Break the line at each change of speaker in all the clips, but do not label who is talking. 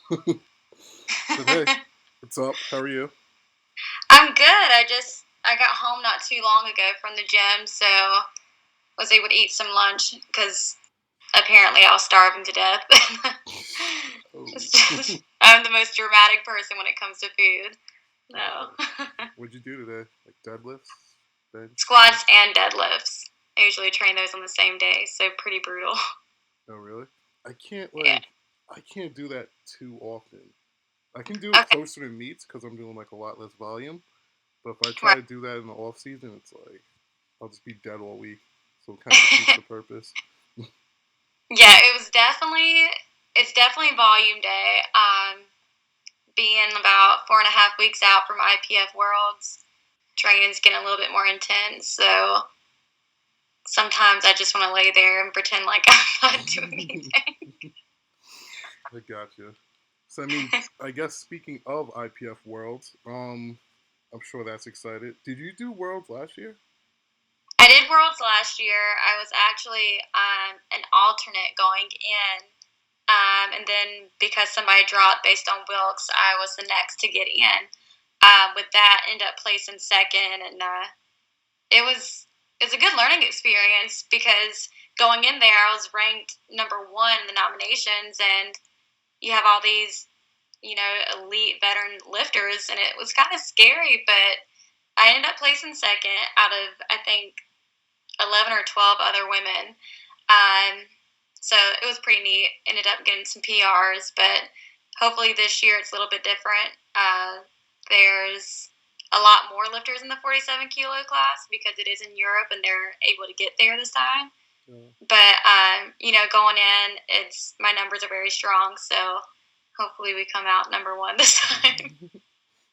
But hey, what's up? How are you?
I'm good. I got home not too long ago from the gym, so was able to eat some lunch because apparently I was starving to death.
Oh,
It's just, I'm the most dramatic person when it comes to food. No.
what'd you do today? Like deadlifts, bench,
Squats
press?
and deadlifts. I usually train those on the same day, so pretty brutal.
Oh, really? I can't
Yeah.
I can't do that too often. I can do it
Okay.
closer to meets because I'm doing like a lot less volume. But if I try
Right.
to do that in the off season, it's like I'll just be dead all week. So it kind of defeats the purpose.
Yeah, it's definitely volume day. Being about 4.5 weeks out from IPF Worlds, training's getting a little bit more intense. So sometimes I just want to lay there and pretend like I'm not doing anything.
I gotcha. So I mean, I guess speaking of IPF Worlds, I'm sure that's excited. Did you do Worlds last year?
I did Worlds last year. I was actually an alternate going in. And then because somebody dropped based on Wilkes, I was the next to get in. With that, ended up placing second, and it was a good learning experience because going in there, I was ranked number one in the nominations, and you have all these elite veteran lifters, and it was kind of scary, but I ended up placing second out of, I think, 11 or 12 other women. Um, so it was pretty neat. Ended up getting some PRs, but hopefully this year it's a little bit different. There's a lot more lifters in the 47 kilo class because it is in Europe and they're able to get there this time.
Yeah.
But going in, it's my numbers are very strong, so hopefully we come out number one this time.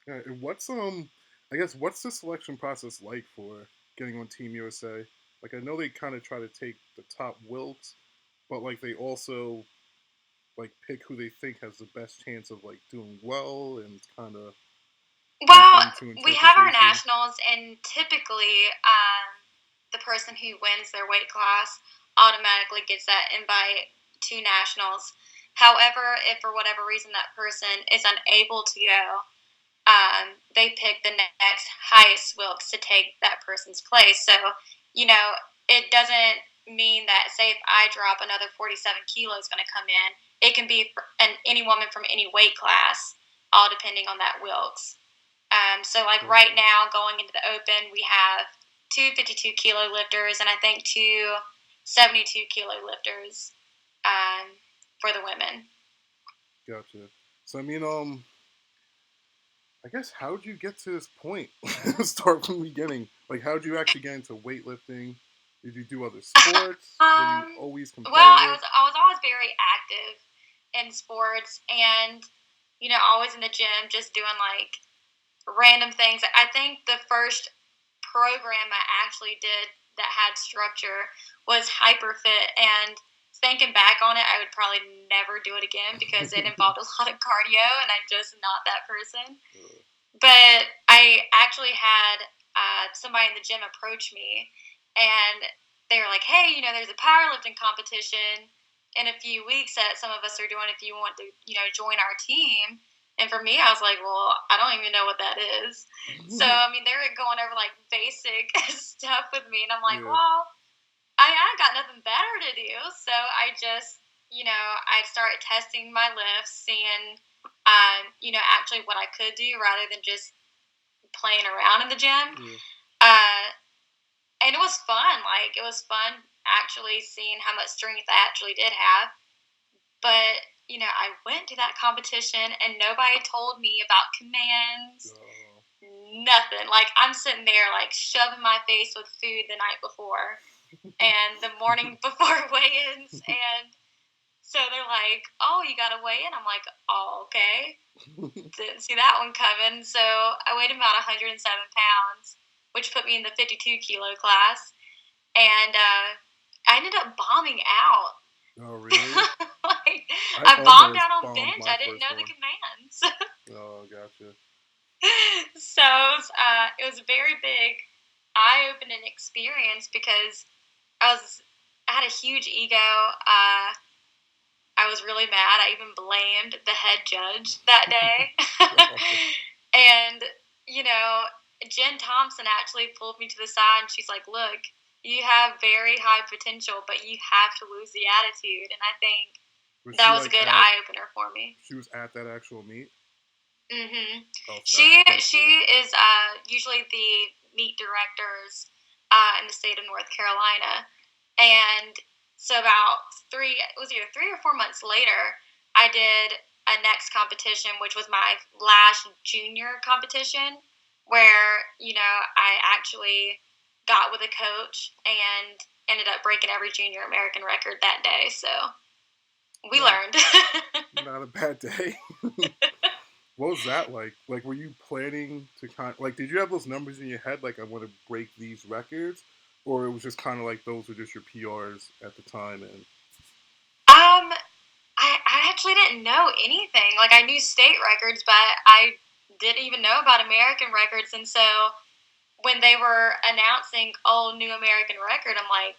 Yeah, and I guess what's the selection process like for getting on Team USA? Like I know they kind of try to take the top wilts, but like they also like pick who they think has the best chance of like doing well, and it's kind of
Well,
open to
we have our
interpretation.
nationals, and typically, the person who wins their weight class automatically gets that invite to nationals. However, if for whatever reason that person is unable to go, they pick the next highest Wilks to take that person's place. So, you know, it doesn't mean that, say, if I drop another 47 kilos going to come in, it can be any woman from any weight class, all depending on that Wilks. So, like right
Gotcha.
now, going into the open, we have two 52 kilo lifters and I think two 72 kilo lifters for the women.
Gotcha. So I mean, I guess how'd you get to this point? Start from the beginning. Like, how'd you actually get into weightlifting? Did you do other sports? Were you
um,
always
well, I
competitive?
was I was always very active in sports, and always in the gym, just doing like random things. I think the first program I actually did that had structure was Hyperfit, and thinking back on it, I would probably never do it again because it involved a lot of cardio, and I'm just not that person. But I actually had somebody in the gym approach me, and they were like, "Hey, there's a powerlifting competition in a few weeks that some of us are doing. If you want to, join our team." And for me, I was like, "Well, I don't even know what that is." So I mean, they were going over like basic stuff with me, and I'm like,
Yeah,
"Well, I got nothing better to do." So I just, I started testing my lifts, seeing, actually what I could do rather than just playing around in the gym.
yeah,
Uh, and it was fun. Like, it was fun actually seeing how much strength I actually did have. But, I went to that competition and nobody told me about commands,
uh,
nothing. Like, I'm sitting there, like, shoving my face with food the night before and the morning before weigh ins. And so they're like, "Oh, you got to weigh in." I'm like, "Oh, okay." Didn't see that one coming. So I weighed about 107 pounds, which put me in the 52 kilo class. And I ended up bombing out.
oh, really?
Like,
I
I bombed
almost
out on
bombed
bench.
my
I didn't
first
know the
one.
commands.
Oh, gotcha.
So it was a very big, eye opening experience because I had a huge ego. I was really mad. I even blamed the head judge that day.
Oh,
And, you know, Jen Thompson actually pulled me to the side and she's like, look, you have very high potential, but you have to lose the attitude. And I think
was she
that was a
like
good
at?
eye opener for me.
She was at that actual meet.
Mhm.
Oh, so that's
She
pretty cool.
she is usually the meet directors in the state of North Carolina, and so about it was either 3 or 4 months later, I did a next competition, which was my last junior competition, where I actually got with a coach and ended up breaking every junior American record that day. So we
Not
learned.
not a bad day. What was that like? Like, were you planning to like? Did you have those numbers in your head? Like, I want to break these records, or it was just kind of like those were just your PRs at the time, and
I actually didn't know anything. Like I knew state records, but I didn't even know about American records. And so when they were announcing new American record, I'm like,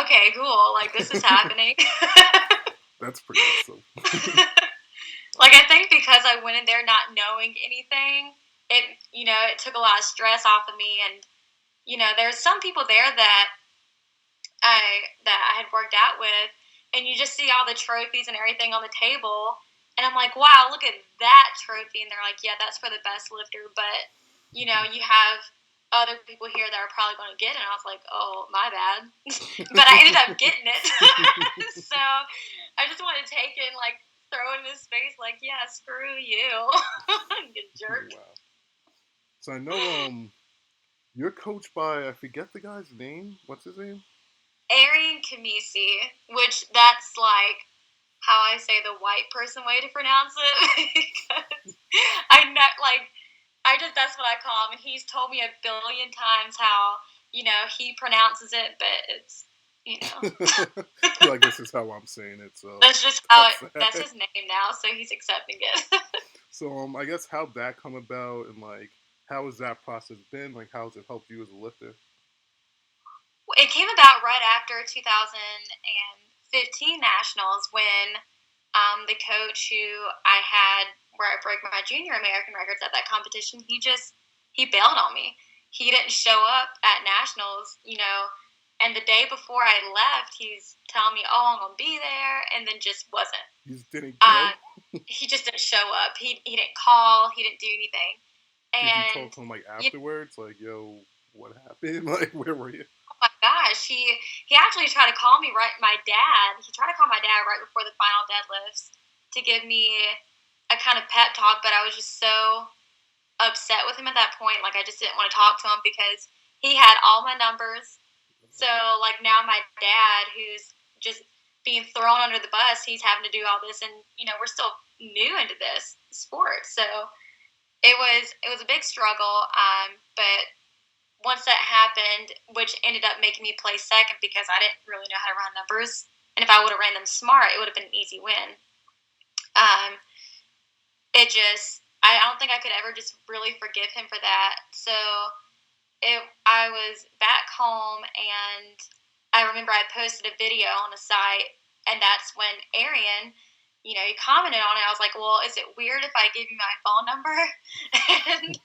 okay, cool. Like this is happening.
that's pretty awesome.
Like I think because I went in there not knowing anything, it took a lot of stress off of me. And there's some people there that I had worked out with, and you just see all the trophies and everything on the table, and I'm like, wow, look at that trophy, and they're like, yeah, that's for the best lifter, but you have other people here that are probably going to get it, and I was like, oh, my bad, but I ended up getting it, so I just wanted to take it and like throw it in his face, like, yeah, screw you, you jerk.
Wow. So I know you're coached by, I forget the guy's name. What's his name?
Arian Kamisi, which that's like how I say the white person way to pronounce it because I not like I just that's what I call him, and he's told me a billion times how he pronounces it, but it's you know
You're like, this is how I'm saying it, so
that's just
that's
that's
that.
his name now, so he's accepting it.
So I guess how'd that come about, and like how has that process been? Like, how has it helped you as a lifter?
It came about right after 2015 nationals when the coach who I had where I broke my junior American records at that competition, he bailed on me. He didn't show up at nationals, and the day before I left, he's telling me, "Oh, I'm gonna be there," and then just wasn't.
You just didn't
Uh,
go.
he just didn't show up. He didn't call. He didn't do anything.
Did you talk
And
to him like
you
afterwards? Like, yo, what happened? Like, where were you?
Oh my gosh, he actually tried to call me right. He tried to call my dad right before the final deadlifts to give me a kind of pep talk, but I was just so upset with him at that point. Like I just didn't want to talk to him because he had all my numbers. So like now my dad, who's just being thrown under the bus, he's having to do all this, and we're still new into this sport, so it was a big struggle. But once that happened, which ended up making me play second because I didn't really know how to run numbers. And if I would have ran them smart, it would have been an easy win. Um, I don't think I could ever just really forgive him for that. So I was back home, and I remember I posted a video on the site, and that's when Arian, he commented on it. I was like, well, is it weird if I give you my phone number? And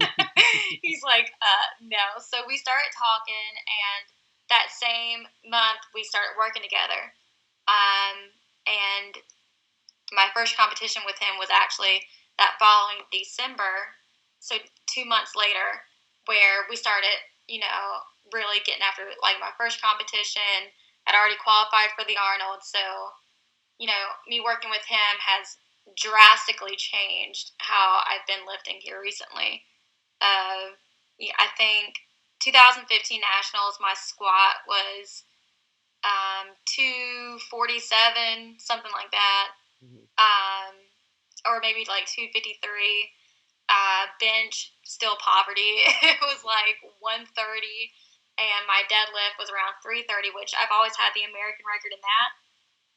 he's like, no. So we started talking, and that same month we started working together. And my first competition with him was actually that following December. So 2 months later, where we started, really getting after like my first competition. I'd already qualified for the Arnold, so me working with him has drastically changed how I've been lifting here recently. Yeah, I think 2015 nationals, my squat was 247, something like that,
Mhm.
or maybe like 253. Bench, still poverty. It was like 130, and my deadlift was around 330, which I've always had the American record in that.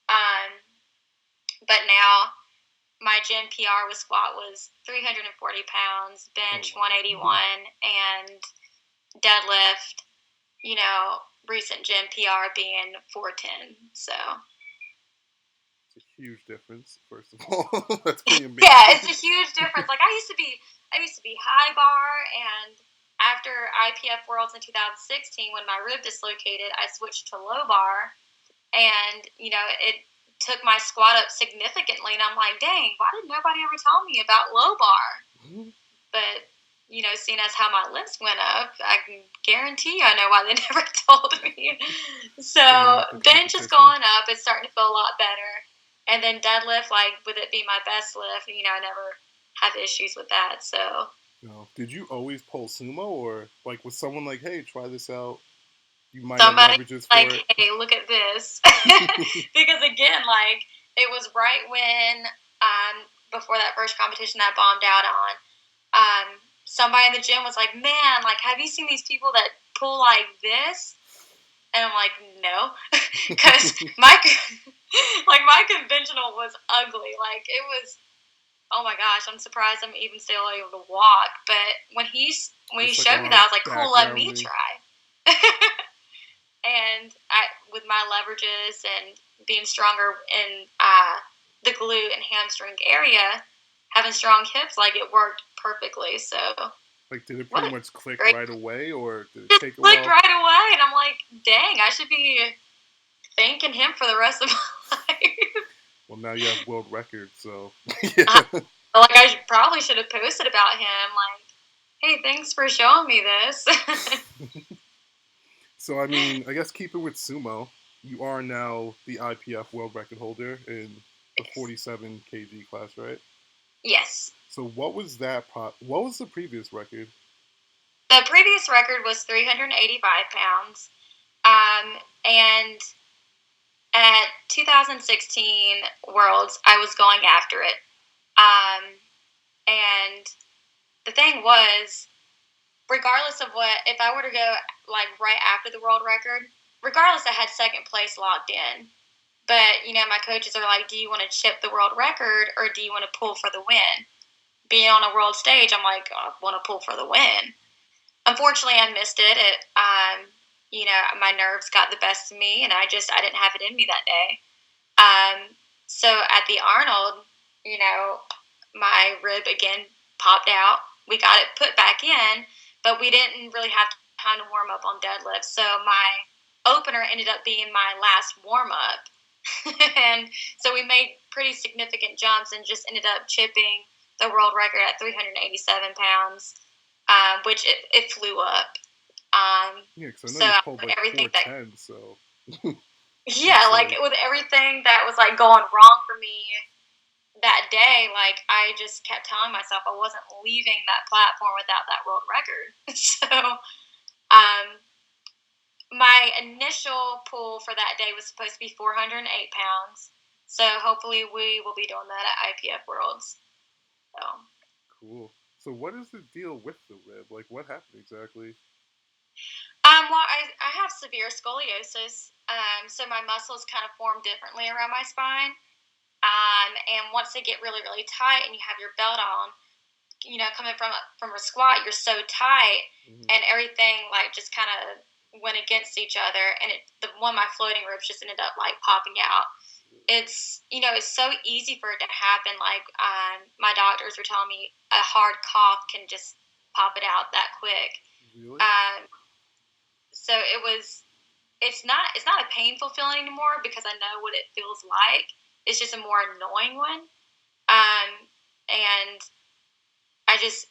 Um, but now my gym PR with squat was 340 pounds,
Oh
bench
wow.
181, and deadlift, recent gym PR being 410. So
Huge difference, first of all. That's pretty
Yeah, it's
amazing.
a huge difference. Like I used to be high bar, and after IPF Worlds in 2016, when my rib dislocated, I switched to low bar, and it took my squat up significantly. And I'm like, dang, why did nobody ever tell me about low bar? But seeing as how my lifts went up, I can guarantee you I know why they never told me.
Staying
So
up in
bench is
competition.
going up; it's starting to feel a lot better. And then deadlift, like with it being my best lift, I never have issues with that. So
Did you always pull sumo, or like was someone like, "Hey, try this out"? You minor
somebody
leverages
like,
for it.
hey, look at this, because again, like it was right when before that first competition that I bombed out on. Somebody in the gym was like, "Man, like, have you seen these people that pull like this?" And I'm like, "No," because my conventional was ugly. Like it was. Oh my gosh, I'm surprised I'm even still able to walk. But when he
Just like a
showed me
lot
that,
of
I was like, "Cool, let me
backgrounding.
try." And with my leverages and being stronger in the glute and hamstring area, having strong hips, like it worked perfectly. So
Like, did it
what
pretty
a
much click
great,
right away, or did it
just
take a
clicked
while?
right away, and I'm like, dang, I should be thanking him for the rest of my life.
Well, now you have world record, so
I,
yeah.
like I probably should have posted about him, like, hey, thanks for showing me this.
So I mean, I guess keeping with sumo, you are now the IPF world record holder in the
Yes.
47 kg class, right?
Yes.
So what was that? What was the previous record?
The previous record was 385 pounds. And at 2016 Worlds, I was going after it. And the thing was, regardless of if I were to go like right after the world record, regardless, I had second place locked in. But my coaches are like, "Do you want to chip the world record or do you want to pull for the win?" Being on a world stage, I'm like, I want to pull for the win. Unfortunately, I missed it. My nerves got the best of me, and I didn't have it in me that day. So at the Arnold, you know, my rib again popped out. We got it put back in, but we didn't really have time to warm up on deadlift. So my opener ended up being my last warm up. And so we made pretty significant jumps and just ended up chipping the world record at 387 pounds, which it flew up.
Yeah, because I know
So
you pulled like
everything that
410, so
yeah,
that's
like
like
with everything that was like going wrong for me that day, like I just kept telling myself I wasn't leaving that platform without that world record. So um, my initial pull for that day was supposed to be 408 pounds. So hopefully we will be doing that at IPF Worlds. So
cool. So what is the deal with the rib? Like, what happened exactly?
well, I have severe scoliosis. So my muscles kind of form differently around my spine. And once they get really, really tight and you have your belt on, coming from a squat, you're so tight,
Mm-hmm.
and everything like just kind of went against each other, and my floating ribs just ended up like popping out. It's so easy for it to happen. Like my doctors were telling me a hard cough can just pop it out that quick.
Really?
Um, so it's not a painful feeling anymore because I know what it feels like. It's just a more annoying one. Um, and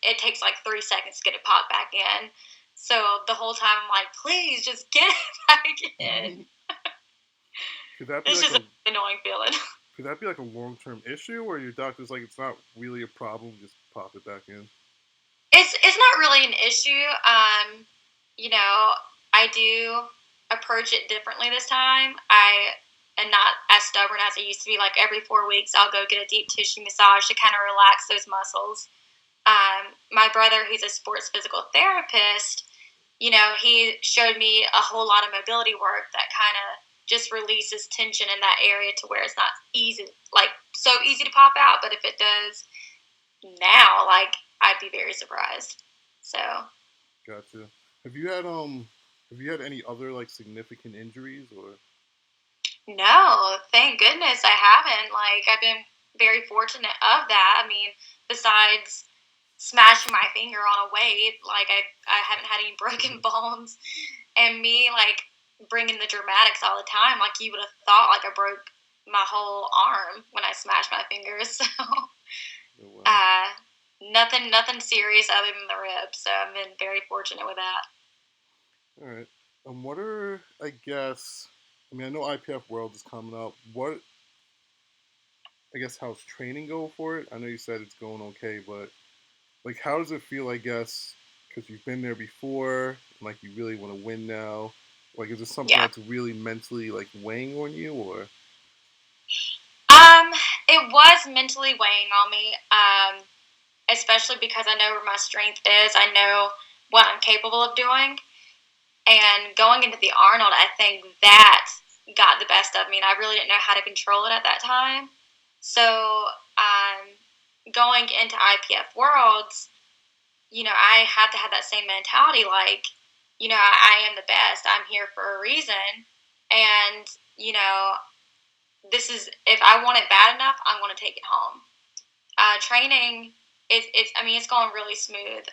it takes like 3 seconds to get it popped back in. So the whole time I'm like, please just get it back in.
Could that be
It's
like
just
a
an annoying feeling.
long term issue, or your doctor's like it's not really a problem, just pop it back in?
It's not really an issue. You know, I do approach it differently this time. I am not as stubborn as I used to be. Like every 4 weeks, I'll go get a deep tissue massage to kind of relax those muscles. My brother, who's a sports physical therapist, he showed me a whole lot of mobility work that kind of just releases tension in that area to where it's not easy, like so easy to pop out. But if it does now, like I'd be very surprised. So,
Gotcha. Have you had any other like significant injuries or?
No, thank goodness I haven't. Like, I've been very fortunate of that. I mean, besides smashing my finger on a weight, like I haven't had any broken bones, and me like bringing the dramatics all the time. Like you would have thought, like I broke my whole arm when I smashed my fingers. So,
Oh, wow.
uh, nothing serious other than the ribs. So I've been very fortunate with that.
All right. What are, I guess, I mean, I know IPF World is coming up. What, I guess, how's training go for it? I know you said it's going okay, but like, how does it feel, I guess, because you've been there before, and like, you really want to win now? Like, is it something
Yeah.
that's really mentally, like, weighing on you, or?
Um, it was mentally weighing on me. Especially because I know where my strength is. I know what I'm capable of doing. And going into the Arnold, I think that got the best of me, and I really didn't know how to control it at that time. So, going into IPF Worlds, I had to have that same mentality. Like, I am the best. I'm here for a reason, and this is if I want it bad enough, I'm going to take it home. Training, it's I mean, it's going really smooth.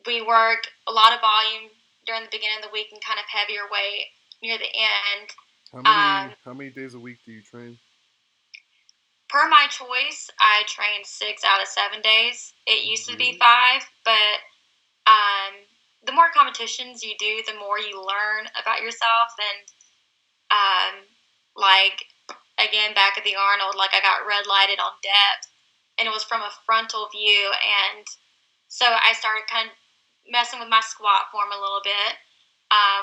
We work a lot of volume during the beginning of the week and kind of heavier weight near the end.
How many days a week do you train?
Per my choice, I train 6 out of 7 days. It used to be
Really?
5, but um, the more competitions you do, the more you learn about yourself. And like again, back at the Arnold, like I got red lighted on depth, and it was from a frontal view, and so I started kind of messing with my squat form a little bit,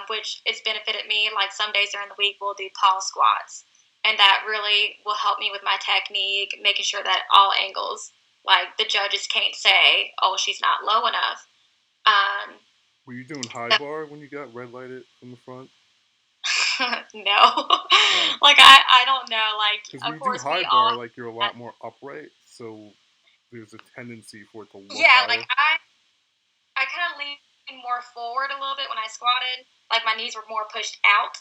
which it's benefited me. Like some days during the week, we'll do pause squats, and that really will help me with my technique, making sure that all angles, like the judges can't say, "Oh, she's not low enough." Um,
Were you doing high
so
bar when you got red lighted from the front?
no,
Oh,
like I don't know. Like
because when
of
you do
course
high
we all
bar, like you're a lot more upright, so there's a tendency for it to look
yeah. Like
higher.
I kind of leaned more forward a little bit when I squatted. Like my knees were more pushed out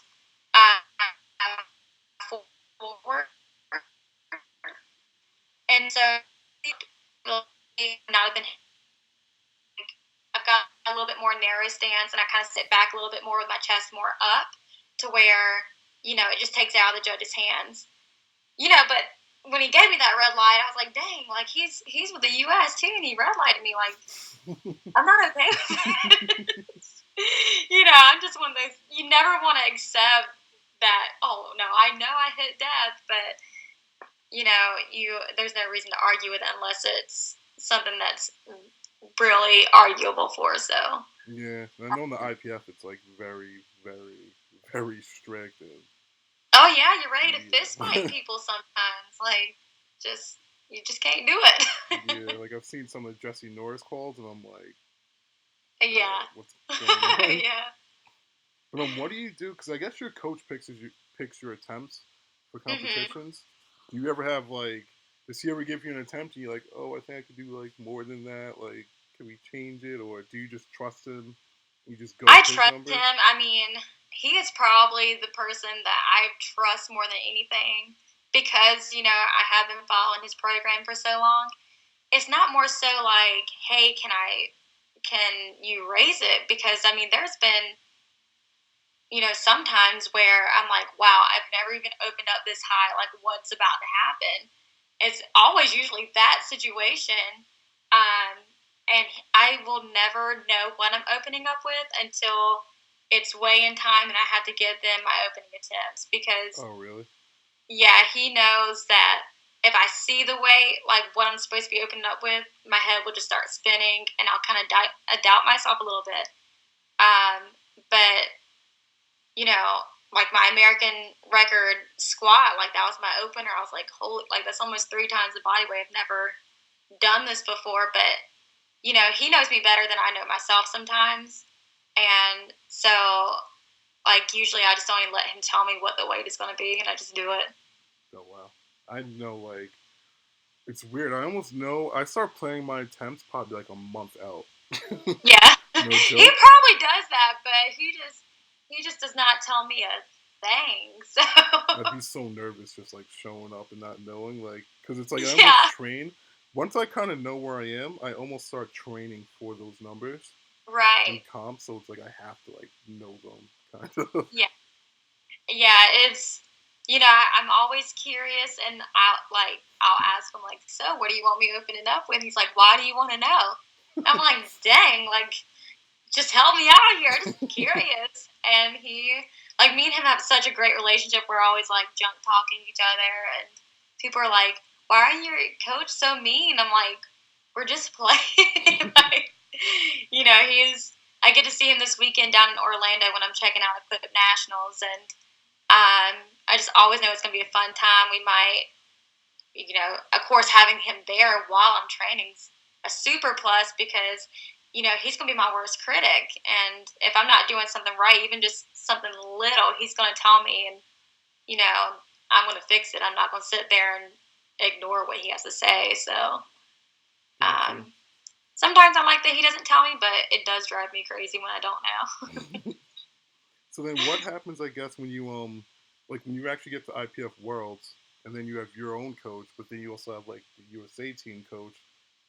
forward, and so now I've got a little bit more narrow stance, and I kind of sit back a little bit more with my chest more up, to where it just takes it out of the judge's hands. But when he gave me that red light, I was like, dang, like he's with the U.S. too, and he red lighted me. Like I'm not okay with it. I'm just one of those. You never want to accept that. Oh no, I know I hit death, but there's no reason to argue with it unless it's something that's really arguable for. So.
Yeah, I know in the IPF it's like very, very, very strict and
Oh yeah, you're ready to fist fight
yeah.
people sometimes. Like, just you just can't do it.
Yeah, like I've seen some of Jesse Norris calls and I'm like,
Yeah.
what's going on?
Yeah.
But what do you do? Because I guess your coach picks your attempts for
Mhm.
competitions. Do you ever have like, does he ever give you an attempt and you're like, oh, I think I could do like more than that? Like, can we change it, or do you just trust him? You just go
I
for his
trust
numbers.
him. I mean, he is probably the person that I trust more than anything because, I have been following his program for so long. It's not more so like, hey, can you raise it? Because I mean, there's been sometimes where I'm like, wow, I've never even opened up this high. Like, what's about to happen? It's always usually that situation. Um, and I will never know what I'm opening up with until it's weigh in time and I have to give them my opening attempts because,
Oh, really?
yeah, he knows that if I see the weight, like what I'm supposed to be opening up with, my head will just start spinning and I'll kind of doubt myself a little bit. But like my American record squat, like that was my opener. I was like, holy, like that's almost 3 times the body weight. I've never done this before, but he knows me better than I know myself sometimes. And so, like, usually I just don't even let him tell me what the weight is going to be, and I just do it.
Oh, wow. I know, like, it's weird. I almost know. I start playing my attempts probably like a month out.
Yeah,
No
he
joke.
probably does that, but he just does not tell me a thing. So
I'd be so nervous just like showing up and not knowing, like, because it's like I almost
yeah,
train. Once I kind of know where I am, I almost start training for those numbers
right.
in comp. So it's like I have to like know them, kind of.
Yeah, yeah. It's I'm always curious, and I'll ask him like, so what do you want me opening up with? He's like, why do you want to know? I'm like, dang, like just help me out here. Just curious. And me and him have such a great relationship. We're always like junk talking each other, and people are like, "Why are your coach so mean?" I'm like, "We're just playing." like, he's. I get to see him this weekend down in Orlando when I'm checking out Equip Nationals, and I just always know it's going to be a fun time. We might, of course, having him there while I'm training is a super plus because he's going to be my worst critic. And if I'm not doing something right, even just something little, he's going to tell me, and, I'm going to fix it. I'm not going to sit there and ignore what he has to say. So
Gotcha.
sometimes I like that he doesn't tell me, but it does drive me crazy when I don't know.
So then, what happens? I guess when you like when you actually get to IPF Worlds, and then you have your own coach, but then you also have like the USA team coach.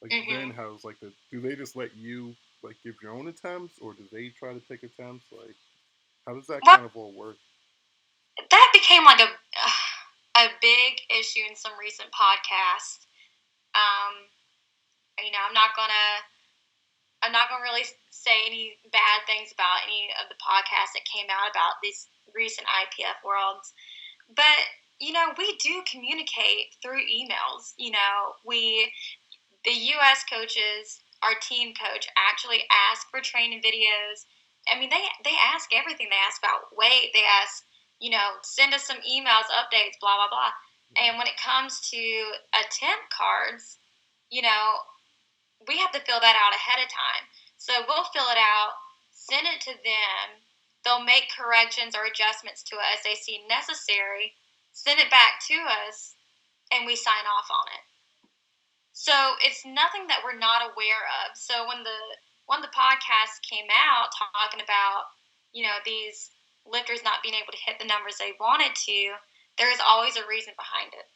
Like then,
hmm
how's like do they just let you like give your own attempts, or do they try to take attempts? Like, how does that
Well,
kind of all work?
that became like a big issue in some recent podcasts. Um, I'm not gonna really say any bad things about any of the podcasts that came out about these recent IPF worlds, but we do communicate through emails. The U.S. coaches, our team coach, actually ask for training videos. I mean, they ask everything. They ask about weight. They ask, send us some emails, updates, blah blah blah. And when it comes to attempt cards, you know, we have to fill that out ahead of time. So we'll fill it out, send it to them. They'll make corrections or adjustments to it as they see necessary, send it back to us, and we sign off on it. So it's nothing that we're not aware of. So when the podcast came out talking about, these lifters not being able to hit the numbers they wanted to, there is always a reason behind it.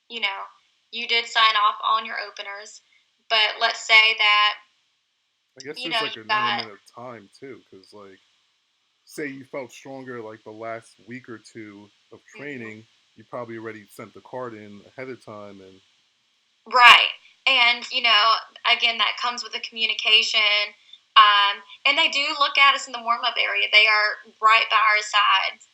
You know, you did sign off on your openers, but let's say that,
I guess
you
there's
know,
like
you
an
got
element of time too, because like say you felt stronger like the last week or two of
mhm.
training, you probably already sent the card in ahead of time, and
Right. And, again, that comes with the communication. And they do look at us in the warm up area. They are right by our sides.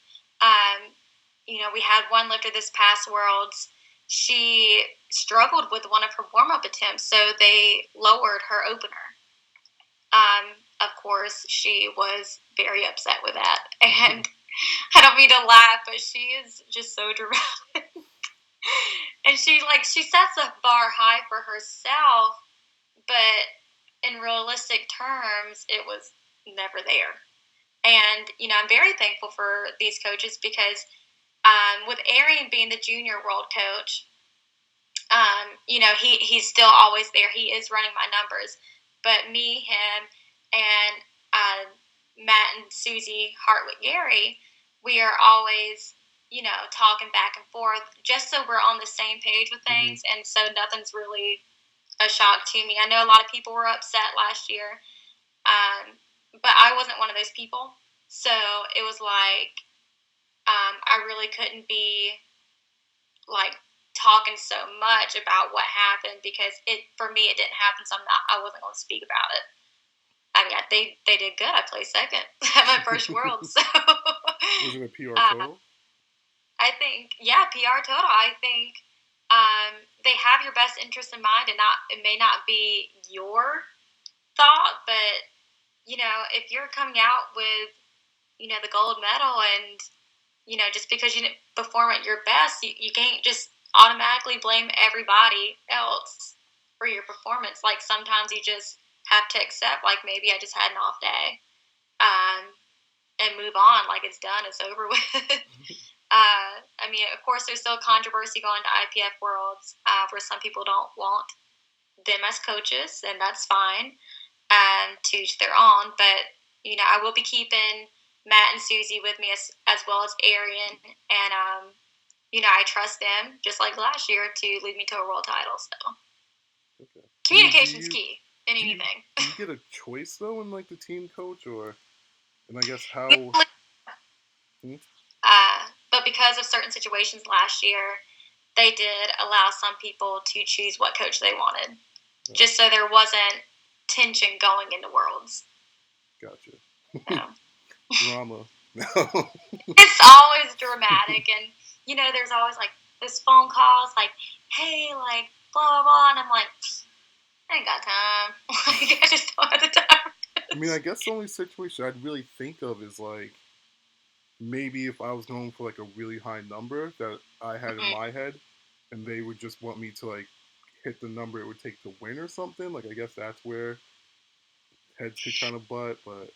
We had one lifter this past Worlds. She struggled with one of her warm up attempts, so they lowered her opener. Of course, she was very upset with that. And I don't mean to laugh, but she is just so dramatic. And she sets the bar high for herself, but in realistic terms, it was never there. And I'm very thankful for these coaches because with Arian being the junior world coach, he's still always there. He is running my numbers, but me, him, and Matt and Susie Hartwick Gary, we are always talking back and forth just so we're on the same page with
mm-hmm.
things, and so nothing's really a shock to me. I know a lot of people were upset last year, but I wasn't one of those people. So it was like I really couldn't be like talking so much about what happened because for me it didn't happen. So I wasn't going to speak about it. I mean, they did good. I placed second at my first world. So
Was it a PR total?
I think PR total. I think they have your best interest in mind, and it may not be your thought, but if you're coming out with the gold medal, and just because you didn't perform at your best, you can't just automatically blame everybody else for your performance. Like sometimes you just have to accept, like maybe I just had an off day, and move on. Like it's done, it's over with. I mean, of course, there's still controversy going to IPF Worlds where some people don't want them as coaches, and that's fine. To each their own. But I will be keeping Matt and Susie with me as well as Arian, and I trust them just like last year to lead me to a world title. So
Okay. I mean,
communication's key in anything.
do you get a choice though in like the team coach, or and I guess
We
how? Hmm?
but because of certain situations last year, they did allow some people to choose what coach they wanted,
Oh,
just so there wasn't tension going into Worlds.
gotcha.
Yeah.
Drama. No.
It's always dramatic, and there's always like this phone calls, like, "Hey, like blah blah blah," and I'm like, "I ain't got time. Like, I just don't have the time."
I mean, I guess the only situation I'd really think of is like maybe if I was going for like a really high number that I had in
Mhm.
my head, and they would just want me to like hit the number it would take to win or something. Like I guess that's where heads could kind of butt, but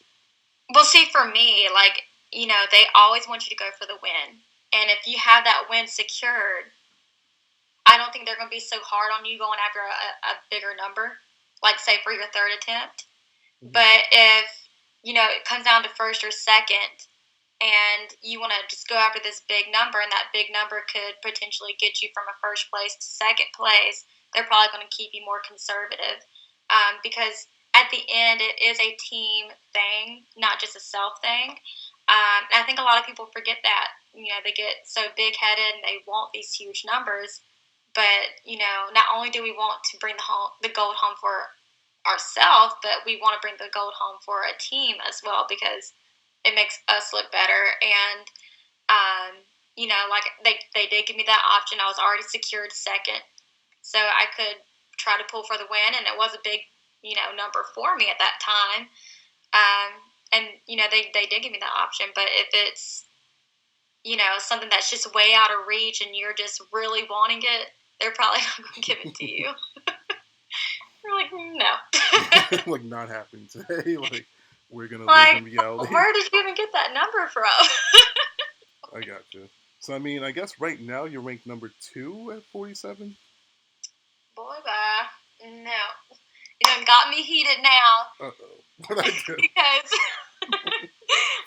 Well, see, for me, like, they always want you to go for the win. And if you have that win secured, I don't think they're going to be so hard on you going after a bigger number, like, say, for your third attempt.
mm-hmm.
But if, it comes down to first or second, and you want to just go after this big number, and that big number could potentially get you from a first place to second place, they're probably going to keep you more conservative, because at the end, it is a team thing, not just a self thing. And I think a lot of people forget that. They get so big headed and they want these huge numbers. But not only do we want to bring the gold home for ourselves, but we want to bring the gold home for a team as well, because it makes us look better. And like they did give me that option. I was already secured second, so I could try to pull for the win, and it was a big number for me at that time. And they did give me that option, but if it's something that's just way out of reach and you're just really wanting it, they're probably not going to give it to you. You're like, no.
Like not happening today. Like we're gonna live in
Like,
reality.
where did you even get that number from?
I gotcha. So I mean, I guess right now you're ranked number 2 at 47.
Boy, bye. No. You done got me heated now.
Uh oh, what I do?
Because,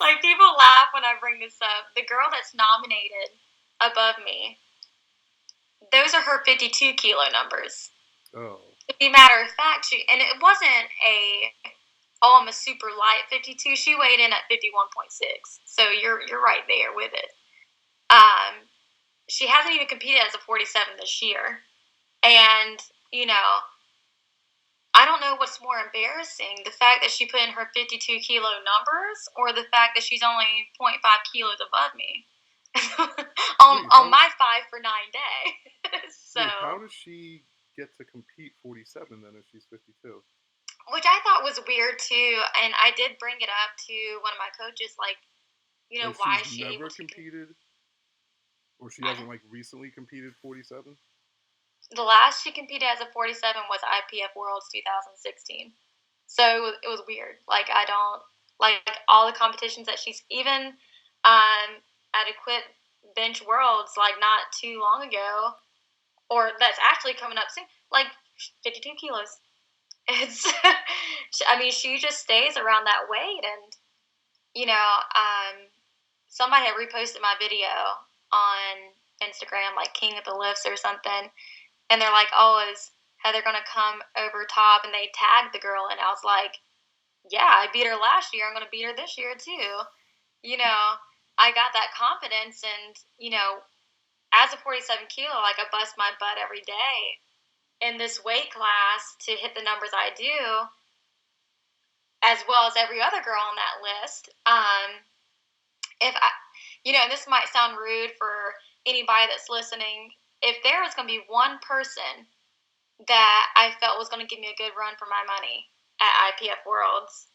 like, people laugh when I bring this up. The girl that's nominated above me, those are her 52 kilo numbers.
Oh,
To be matter of fact, and it wasn't I'm a super light 52. She weighed in at 51.6. So you're right there with it. She hasn't even competed as a 47 this year. And, I don't know what's more embarrassing, the fact that she put in her 52 kilo numbers, or the fact that she's only 0.5 kilos above me on my 5 for 9 day. So,
wait, how does she get to compete 47 then if she's 52?
which I thought was weird too, and I did bring it up to one of my coaches, like,
Like
why
she's
is she able
never
to?
competed, or she
I
hasn't
don't.
like recently competed 47.
The last she competed as a 47 was IPF Worlds 2016. So it was weird. Like, I don't like all the competitions that she's even at Equip Bench Worlds, like, not too long ago, or that's actually coming up soon. Like, 52 kilos. It's I mean, she just stays around that weight. And somebody had reposted my video on Instagram, like King of the Lifts or something, and they're like, "Oh, is Heather gonna come over top?" And they tagged the girl, and I was like, "Yeah, I beat her last year. I'm gonna beat her this year too." You know, I got that confidence, and as a 47 kilo, like, I bust my butt every day in this weight class to hit the numbers I do, as well as every other girl on that list. If I, and this might sound rude for anybody that's listening, if there was going to be one person that I felt was going to give me a good run for my money at IPF Worlds,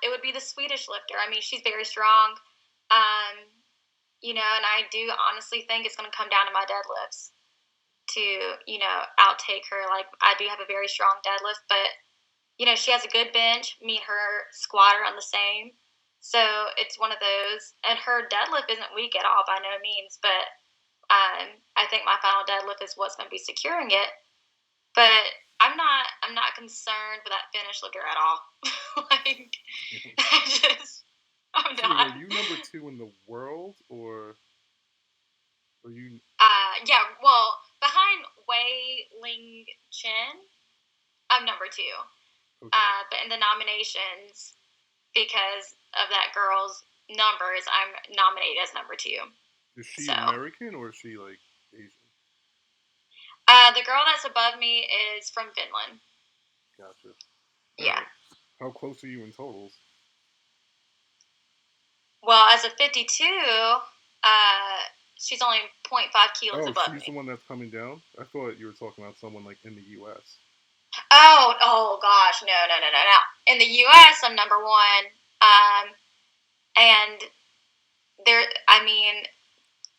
it would be the Swedish lifter. I mean, she's very strong, and I do honestly think it's going to come down to my deadlifts to, outtake her. Like, I do have a very strong deadlift, but, she has a good bench. Me and her squat are on the same. So it's one of those. And her deadlift isn't weak at all by no means, but I think my final deadlift is what's going to be securing it. But I'm not concerned with that finish looker at all. Like, I just I'm
So wait,
not.
are you number 2 in the world, or are you?
Yeah, well, behind Wei Ling Chen, I'm number 2.
Okay.
But in the nominations, because of that girl's numbers, I'm nominated as number 2.
Is she
So,
American or is she like Asian?
the girl that's above me is from Finland.
Gotcha. All
Yeah.
right. How close are you in totals?
Well, as a 52, she's only 0.5 kilos
Oh,
above
she's the
me.
one that's coming down. I thought you were talking about someone like in the U.S.
Oh gosh, no. In the U.S., I'm number 1. And there, I mean,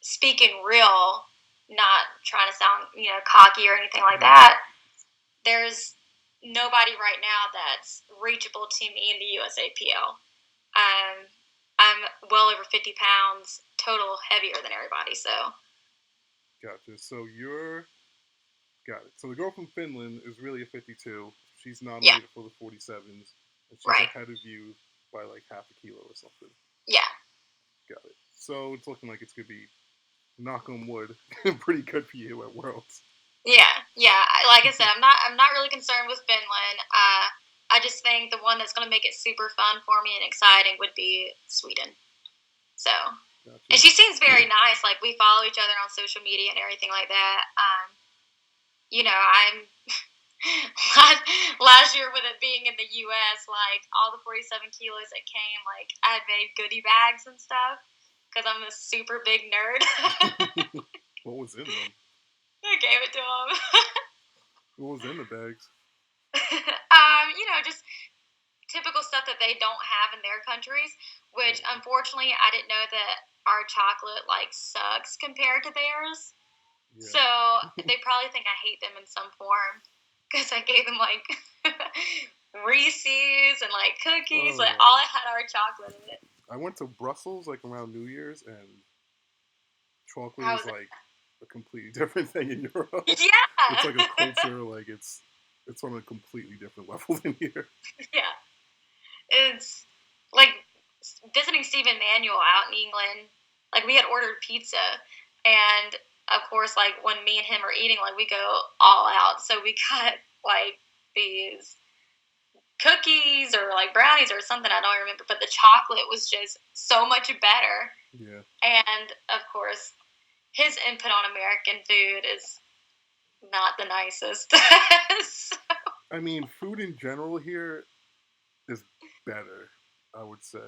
speaking real, not trying to sound, cocky or anything like
Mm-hmm.
that, there's nobody right now that's reachable to me in the USAPL. I'm well over 50 pounds total heavier than everybody, so.
Gotcha. So you're got it. So the girl from Finland is really a 52. She's
Yeah,
nominated for the 47s, and she's
right.
ahead of you by like half a kilo or something.
Yeah.
Got it. So it's looking like it's gonna be, knock on wood, pretty good for you at Worlds.
Yeah. Like I said, I'm not really concerned with Finland. I just think the one that's going to make it super fun for me and exciting would be Sweden. So, and
Gotcha.
she seems very nice. Like we follow each other on social media and everything like that. I'm last year with it being in the U.S., like all the 47 kilos that came, like I had made goodie bags and stuff because I'm a super big nerd.
What was in them?
I gave it to him.
What was in the bags?
Just typical stuff that they don't have in their countries, which
Oh,
unfortunately I didn't know that our chocolate like sucks compared to theirs.
yeah.
So they probably think I hate them in some form because I gave them like Reese's and like cookies. Like
Oh.
all I had our chocolate in it.
I went to Brussels like around New Year's, and chocolate
How
is
was it?
like a completely different thing in Europe. It's like a
Yeah,
culture, like it's on a completely different level than here.
yeah. It's like visiting Steve and Manuel out in England. Like we had ordered pizza, and of course, like when me and him are eating, like we go all out. So we got like these cookies or like brownies or something. I don't remember, but the chocolate was just so much better.
Yeah.
And of course, his input on American food is not the nicest. So,
I mean, food in general here is better, I would say.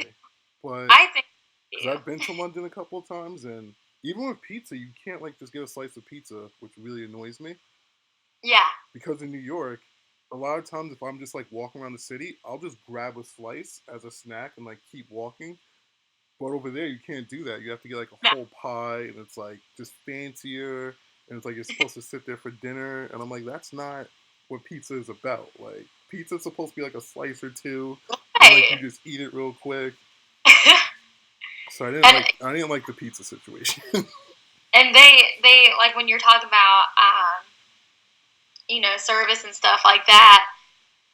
But
I think
because
you.
I've been to London a couple of times, and even with pizza, you can't like just get a slice of pizza, which really annoys me.
Yeah.
Because in New York, a lot of times if I'm just like walking around the city, I'll just grab a slice as a snack and like keep walking. But over there, you can't do that. You have to get like a
No.
whole pie, and it's like just fancier, and it's like you're supposed to sit there for dinner. And I'm like, that's not what pizza is about. Like, pizza's supposed to be like a slice or two, and like you
Right.
just eat it real quick. So
and
I didn't like the pizza situation.
and they like when you're talking about service and stuff like that.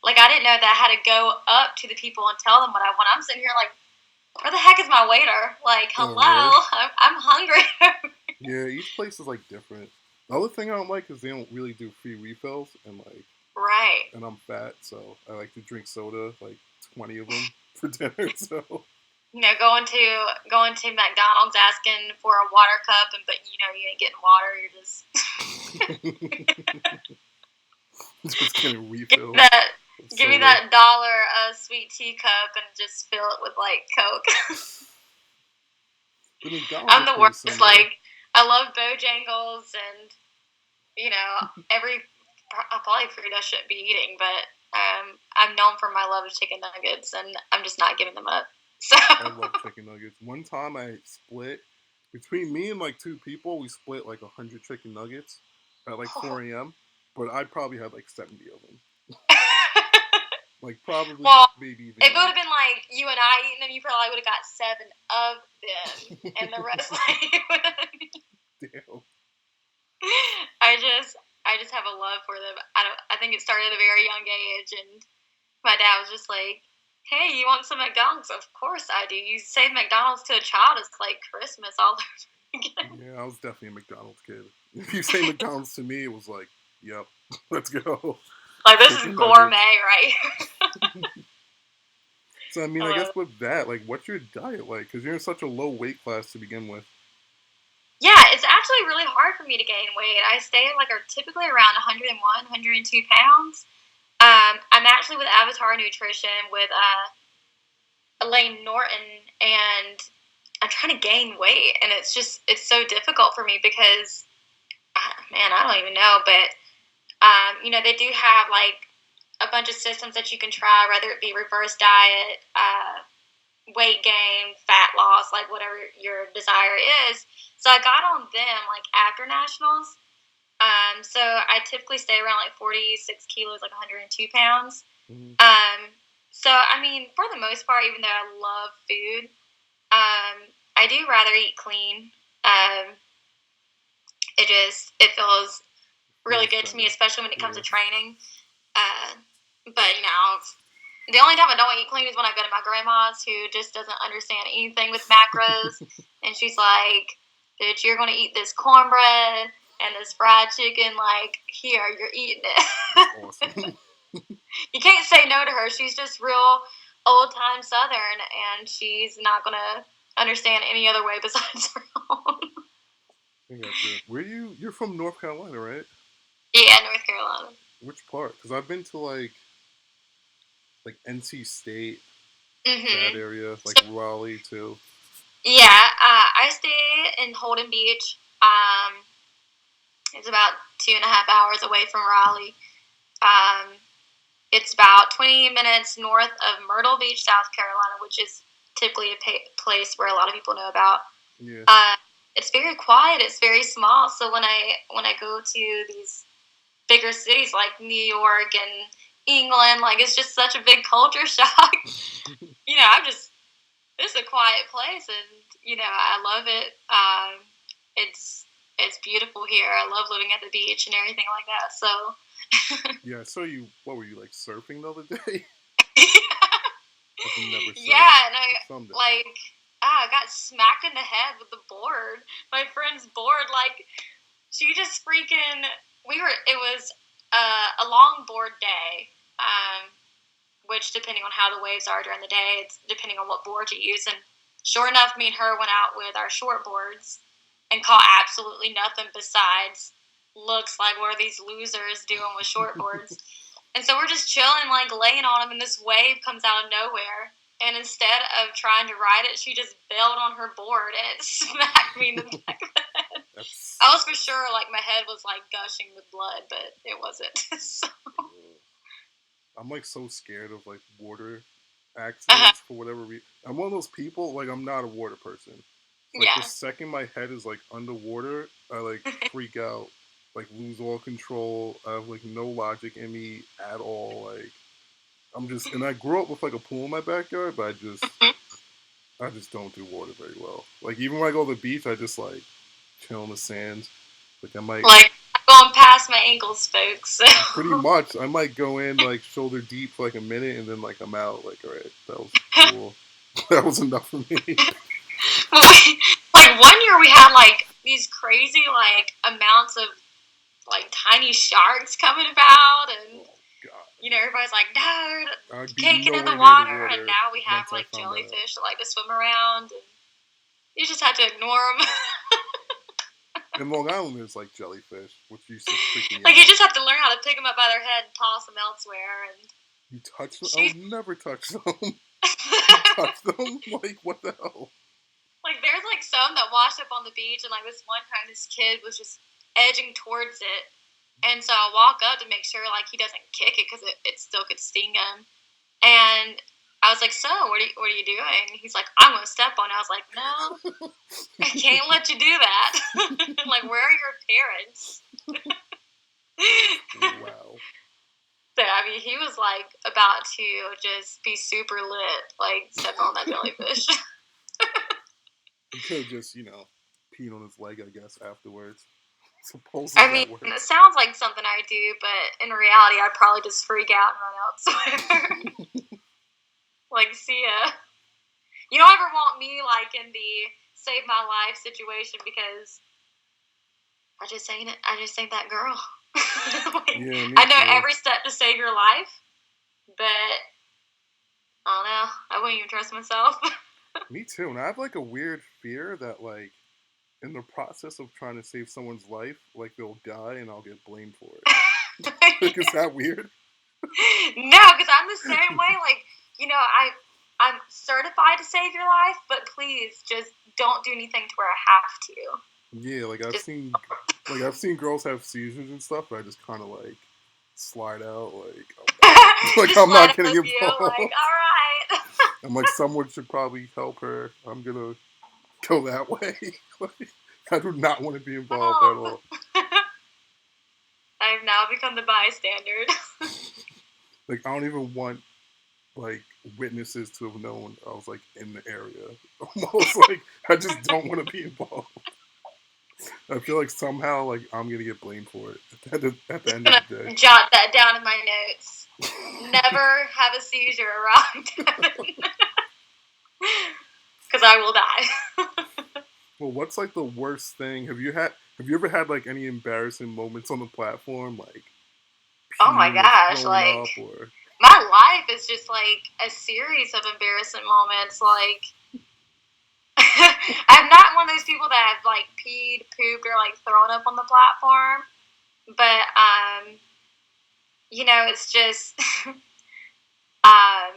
Like I didn't know that I had to go up to the people and tell them what I want. I'm sitting here like, where the heck is my waiter? Like,
Oh, really?
hello, I'm hungry.
Yeah, each place is like different. The other thing I don't like is they don't really do free refills, and like,
Right.
and I'm fat, so I like to drink soda, like 20 of them for dinner. So
Going to McDonald's asking for a water cup, and but you ain't getting water. You're just
just getting
give me
refills
that
of
give me
soda.
that dollar sweet tea cup and just fill it with like Coke.
The McDonald's
I'm
is
the
pretty
worst.
similar.
Like I love Bojangles and you know every probably food I shouldn't be eating, but I'm known for my love of chicken nuggets, and I'm just not giving them up. So
I love chicken nuggets. One time I split between me and like two people. We split like 100 chicken nuggets at like 4 a.m. But I probably had like 70 of them. Like probably
well,
maybe even
if it would
eight.
have been like you and I eating them, you probably would have got 7 of them, and the rest like
Damn.
I just have a love for them. I think it started at a very young age, and my dad was just like, Hey, you want some McDonald's? Of course I do. You say McDonald's to a child, it's like Christmas all over again.
Yeah, I was definitely a McDonald's kid. If you say McDonald's to me, it was like, yep, let's go.
Like, this is
Chicken
gourmet
nuggets.
right here.
So I mean, I
Uh,
guess with that, like, what's your diet like? Because you're in such a low weight class to begin with.
yeah, it's actually really hard for me to gain weight. I stay like are typically around 101, 102 pounds. I'm actually with Avatar Nutrition with Elaine Norton, and I'm trying to gain weight, and it's so difficult for me because, man, I don't even know, but they do have like a bunch of systems that you can try, whether it be reverse diet, weight gain, fat loss, like whatever your desire is. So I got on them like after nationals. So I typically stay around like 46 kilos, like 102 pounds.
Mm-hmm.
So I mean, for the most part, even though I love food, I do rather eat clean. Um, it feels really
Feels
good to me,
better.
especially when it comes
Yeah.
to training. But the only time I don't eat clean is when I go to my grandma's, who just doesn't understand anything with macros, and she's like, "Bitch, you're gonna eat this cornbread and this fried chicken. Like, here, you're eating
That's
it."
awesome.
You can't say no to her. She's just real old time Southern, and she's not gonna understand any other way besides her own.
I gotcha. Where you're from North Carolina, right?
Yeah, North Carolina.
Which part? Because I've been to like NC State, that
Mhm.
area, like Raleigh too.
Yeah, I stay in Holden Beach. It's about 2.5 hours away from Raleigh. Um, it's about 20 minutes north of Myrtle Beach, South Carolina, which is typically a place where a lot of people know about.
Yeah.
Uh, it's very quiet. It's very small. So when I go to these bigger cities like New York and England, like it's just such a big culture shock. I'm just This is a quiet place, and I love it. It's it's beautiful here. I love living at the beach and everything like that. So,
Yeah, I saw you. What were you like surfing the other day? I've never surfed.
yeah, and I
Someday.
like I got smacked in the head with the board. My friend's board, like she just freaking. It was a long board day. Which depending on how the waves are during the day, it's depending on what board you use. And sure enough, me and her went out with our short boards and caught absolutely nothing besides looks like what are these losers doing with short boards. And so we're just chilling, like laying on them, and this wave comes out of nowhere. And instead of trying to ride it, she just bailed on her board and it smacked me in the back of the head.
That's.
I was for sure like my head was like gushing with blood, but it wasn't. So,
I'm like so scared of like water
uh-huh.
accidents for whatever reason. I'm one of those people, like I'm not a water person. Like the
Yeah.
second my head is like underwater, I like freak out, like lose all control. I have like no logic in me at all. Like I'm just, and I grew up with like a pool in my backyard, but I just don't do water very well. Like even when I go to the beach, I just like chill in the sand. Like I might,
Like, I'm going past my ankles, folks. So.
pretty much, I might go in like shoulder deep for like a minute, and then like I'm out. Like all right, that was cool. That was enough for me.
Like, one year we had, like, these crazy, like, amounts of, like, tiny sharks coming about, and,
Oh god,
everybody's like, no,
I'd
you
be
can't get in the
nowhere near the
water, and
water
now we have,
once I
like,
found that out.
jellyfish that like to swim around, and you just have to ignore them.
In Long Island, there's like jellyfish, which used to freak me
Like, you
out.
just have to learn how to pick them up by their head and toss them elsewhere, and
You touch them? I
she's...
would never touch them. You touch them? Like what the hell?
Like, there's, like, some that washed up on the beach, and, like, this one time this kid was just edging towards it. And so I walk up to make sure, like, he doesn't kick it because it still could sting him. And I was like, so, what are you doing? He's like, I'm going to step on it. I was like, no, I can't let you do that. Like, where are your parents?
Wow.
So, I mean, he was, like, about to just be super lit, like, stepping on that jellyfish.
He could just, peed on his leg, I guess, afterwards. Supposedly
I mean,
that
it
works.
sounds like something I do, but in reality, I'd probably just freak out and run elsewhere. Like, see ya. You don't ever want me like in the save my life situation because I just ain't that girl. Like,
Yeah, me
I know
too.
every step to save your life, but I don't know. I wouldn't even trust myself.
Me too. And I have like a weird fear that like in the process of trying to save someone's life, like they'll die and I'll get blamed for it. Like, is that weird?
No, because I'm the same way. Like, I'm certified to save your life, but please just don't do anything to where I have to.
Yeah,
Just
I've seen girls have seizures and stuff, but I just kind of like slide out, like I'm not, like
just
I'm
let
not
it
getting
with you. Like,
involved.
all right.
I'm like someone should probably help her. I'm gonna go that way. Like, I do not want to be involved at
Help.
all.
I've now become the bystander.
Like I don't even want like witnesses to have known I was like in the area. Almost like I just don't want to be involved. I feel like somehow like I'm gonna get blamed for it at the
Just
end of
gonna
the day.
jot that down in my notes. Never have a seizure around Devin. Because I will die.
Well, what's like the worst thing? Have you ever had like any embarrassing moments on the platform, like
Oh my
peeing or
gosh,
throwing
like
up, or
my life is just like a series of embarrassing moments. Like I'm not one of those people that have like peed, pooped, or like thrown up on the platform. But it's just I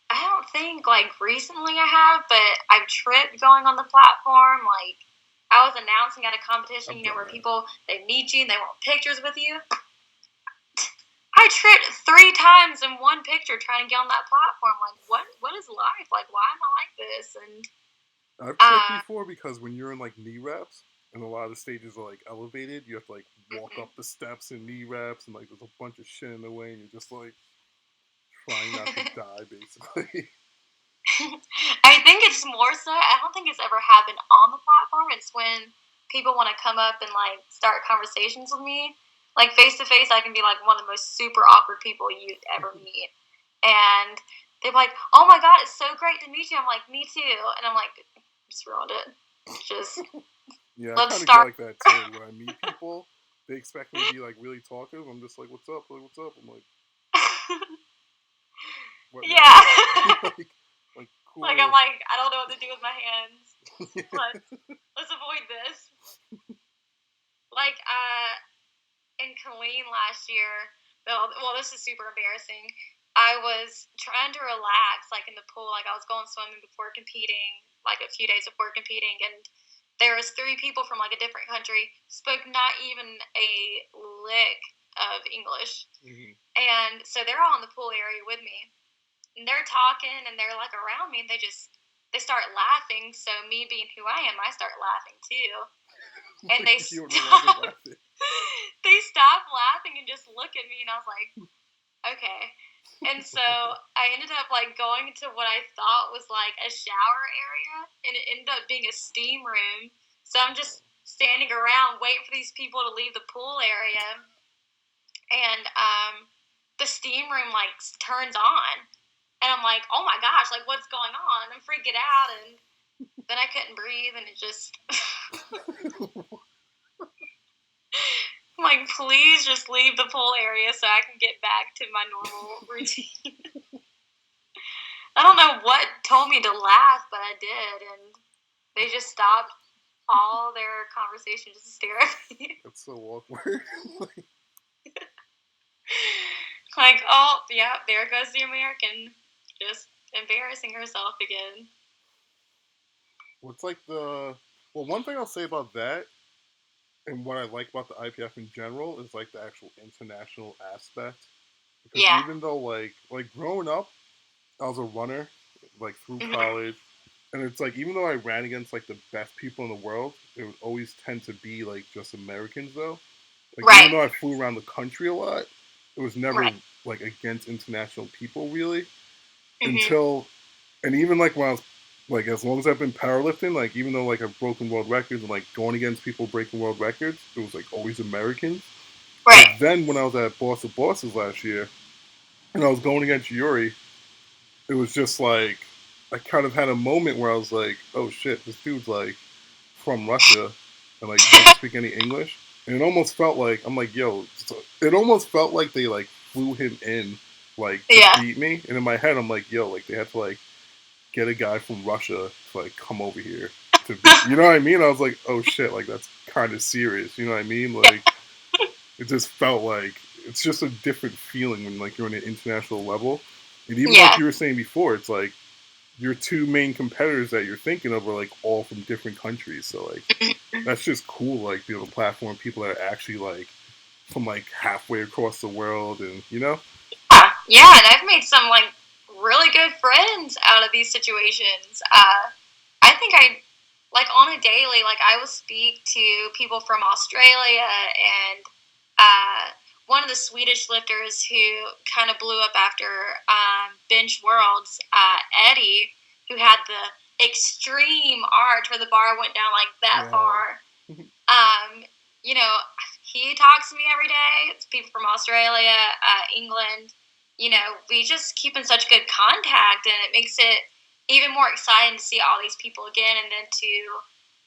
don't think like recently I have, but I've tripped going on the platform. Like I was announcing at a competition,
I've done
where
that.
people they meet you and they want pictures with you. I tripped 3 times in one picture trying to get on that platform. Like, what is life? Like, why am I like this? And
I've tripped before because when you're in like knee wraps and a lot of the stages are like elevated, you have to like walk
mm-hmm.
up the steps in knee wraps and like there's a bunch of shit in the way and you're just like trying not to die basically.
I think it's more so. I don't think it's ever happened on the platform. It's when people want to come up and like start conversations with me. Like face to face, I can be like one of the most super awkward people you'd ever meet, and they're like, "Oh my god, it's so great to meet you." I'm like, "Me too," and I'm like, "Just ruined it. Just
Yeah, I
let's
kind of get
start."
like that too. When I meet people, they expect me to be like really talkative. I'm just like, "What's up? Like, what's up?" I'm like, "What now?"
Yeah.
like
Like I'm
cool.
like I don't know what to do with my hands.
Yeah.
Let's avoid this. Like in Caffiene last year. Well, this is super embarrassing. I was trying to relax, like in the pool. Like I was going swimming before competing, like a few days before competing, and there was 3 people from like a different country, spoke not even a lick of English,
Mm-hmm.
and so they're all in the pool area with me, and they're talking, and they're like around me, and they start laughing. So me being who I am, I start laughing too, and
Like you're no longer laughing.
they stopped laughing and just look at me, and I was like, okay. And so I ended up like going to what I thought was like a shower area, and it ended up being a steam room. So I'm just standing around waiting for these people to leave the pool area, and the steam room like turns on, and I'm like, oh my gosh, like what's going on? I'm freaking out, and then I couldn't breathe, and it just I'm like, please just leave the pool area so I can get back to my normal routine. I don't know what told me to laugh, but I did, and they just stopped all their conversation just to stare at me.
That's so awkward.
Like, oh, yeah, there goes the American, just embarrassing herself again.
What's like the well, one thing I'll say about that and what I like about the IPF in general is like the actual international aspect. Because
Yeah.
even though like growing up, I was a runner, like through
Mm-hmm.
college, and it's like even though I ran against like the best people in the world, it would always tend to be like just Americans though. Like even
Right.
though I flew around the country a lot, it was never
Right.
like against international people really
Mm-hmm.
until and even like when I was like as long as I've been powerlifting, like even though like I've broken world records and like going against people breaking world records, it was like always Americans. But
Right.
then when I was at Boss of Bosses last year and I was going against Yuri, it was just like I kind of had a moment where I was like, oh shit, this dude's like from Russia and like doesn't speak any English. And it almost felt like I'm like, yo, it almost felt like they like flew him in like to
Yeah.
beat me. And in my head, I'm like, yo, like they had to like get a guy from Russia to like come over here to beat. You know what I mean? I was like, oh shit, like that's kind of serious. You know what I mean? Like it just felt like it's just a different feeling when like you're on an international level. And even like
Yeah.
you were saying before, it's like your two main competitors that you're thinking of are like all from different countries. So like that's just cool. Like be able to platform people that are actually like from like halfway across the world, and you know.
Yeah, and I've made some like really good friends out of these situations. I think I like on a daily, like I will speak to people from Australia and one of the Swedish lifters who kind of blew up after Bench Worlds, Eddie, who had the extreme arch where the bar went down like that
Yeah.
far. Um, you know, he talks to me every day. It's people from Australia, England. You know, we just keep in such good contact, and it makes it even more exciting to see all these people again, and then to,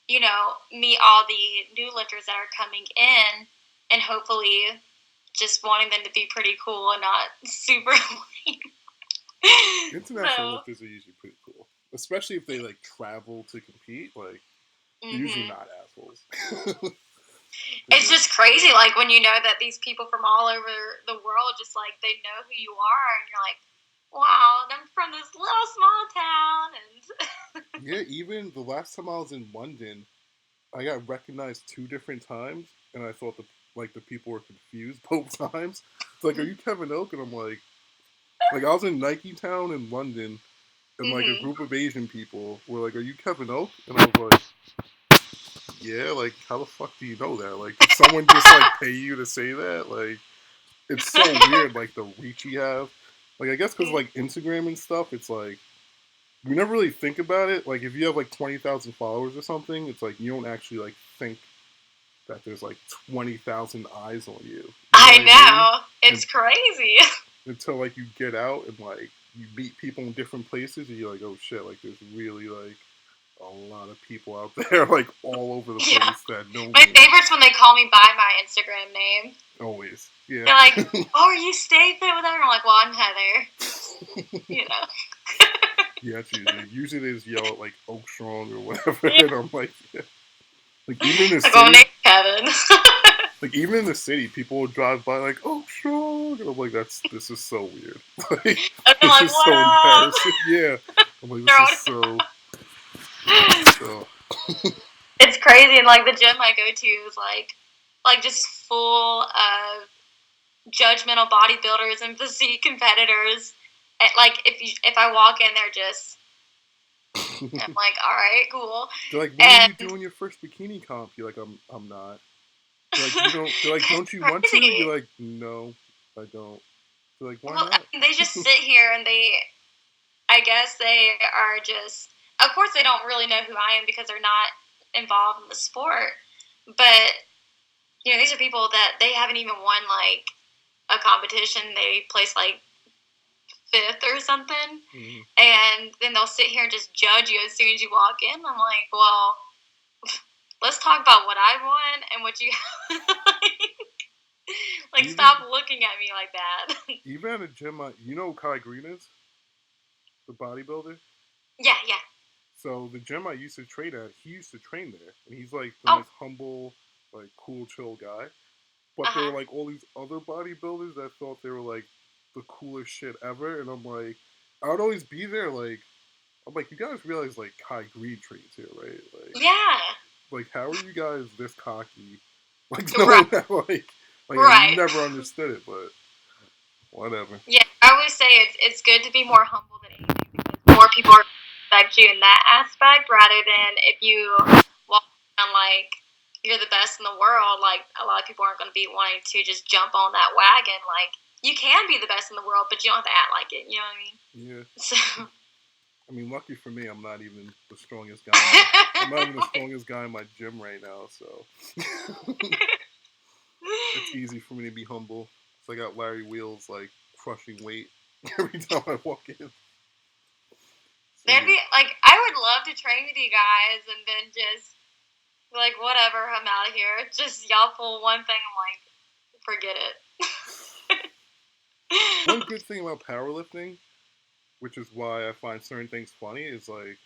you know, meet all the new lifters that are coming in, and hopefully just wanting them to be pretty cool and not super lame.
International
So,
lifters are usually pretty cool, especially if they like travel to compete. Like they're usually
mm-hmm.
not assholes.
It's
Just,
just crazy, like when you know that these people from all over the world just like they know who you are, and you're like, wow, I'm from this little small town, and
yeah, even the last time I was in London, I got recognized two different times, and I thought the people were confused both times. It's like, are you Kevin Oak? And I'm like I was in Nike Town in London, and like a
mm-hmm.
group of Asian people were like, "Are you Kevin Oak?" And I was like, "Yeah." Like, how the fuck do you know that? Like, did someone just like pay you to say that? Like, it's so weird. Like the reach you have. Like, I guess because like Instagram and stuff, it's like you never really think about it. Like, if you have like 20,000 followers or something, it's like you don't actually like think that there's like 20,000 eyes on you. You know
I
what I mean?
know
And
it's crazy.
until like you get out and like you meet people in different places, and you're like, oh shit, like there's really like a lot of people out there, like all over the
Yeah,
place that know
my
me.
favorite's when they call me by my Instagram name.
Always, yeah.
They're like, "Oh, are you Stay Fit with her?" I'm like, "Well, I'm Heather." You know.
Yeah, that's usually they just yell at like Oak Strong or whatever,
Yeah.
and I'm like, yeah. Like even in the
Like, well, my
city,
name's Kevin.
like even in the city, people will drive by like Oak Strong, and I'm like, this is so weird. Like
And they're
this
like,
is
"What
so
up?"
embarrassing. Yeah, I'm like,
They're
this is
all
so.
it's crazy, and like the gym I go to is like just full of judgmental bodybuilders and physique competitors. And like if I walk in, they're just I'm like, all right, cool.
They're like, when are you
And
doing your first bikini comp? You're like, I'm not. They're like, you don't. They're like, don't
it's
you want to?
crazy.
You're like, no, I don't. They're like, why
Well, I
not?
mean, they just sit here and I guess they are just. Of course, they don't really know who I am because they're not involved in the sport. But you know, these are people that they haven't even won like a competition. They place like fifth or something,
Mm-hmm.
and then they'll sit here and just judge you as soon as you walk in. I'm like, well, let's talk about what I want and what you like.
Even
Stop looking at me like that.
even at a gym, you know who Kai Green is, the bodybuilder.
Yeah, yeah.
So the gym I used to train at, he used to train there, and he's like the
Oh,
most humble, like cool, chill guy.
uh
But there were
huh.
like all these other bodybuilders that thought they were like the coolest shit ever, and I'm like, I would always be there like, I'm like, you guys realize like Kai Green trains here, right?
Yeah.
Like how are you guys this cocky? Like
Right.
knowing that like I
Right.
never understood it, but whatever.
Yeah. I always say it's good to be more humble than anything because more people are going to respect you in that aspect rather than if you walk around like you're the best in the world. Like a lot of people aren't going to be wanting to just jump on that wagon. Like you can be the best in the world, but you don't have to act like it. You know what I mean?
Yeah.
So.
I mean, lucky for me, I'm not even the strongest guy in my. I'm not even the strongest guy in my gym right now, so it's easy for me to be humble. So I got Larry Wheels like crushing weight every time I walk in.
There'd be like I would love to train with you guys, and then just be like, whatever, I'm out of here. Just y'all pull one thing, I'm like, forget it.
One good thing about powerlifting, which is why I find certain things funny, is like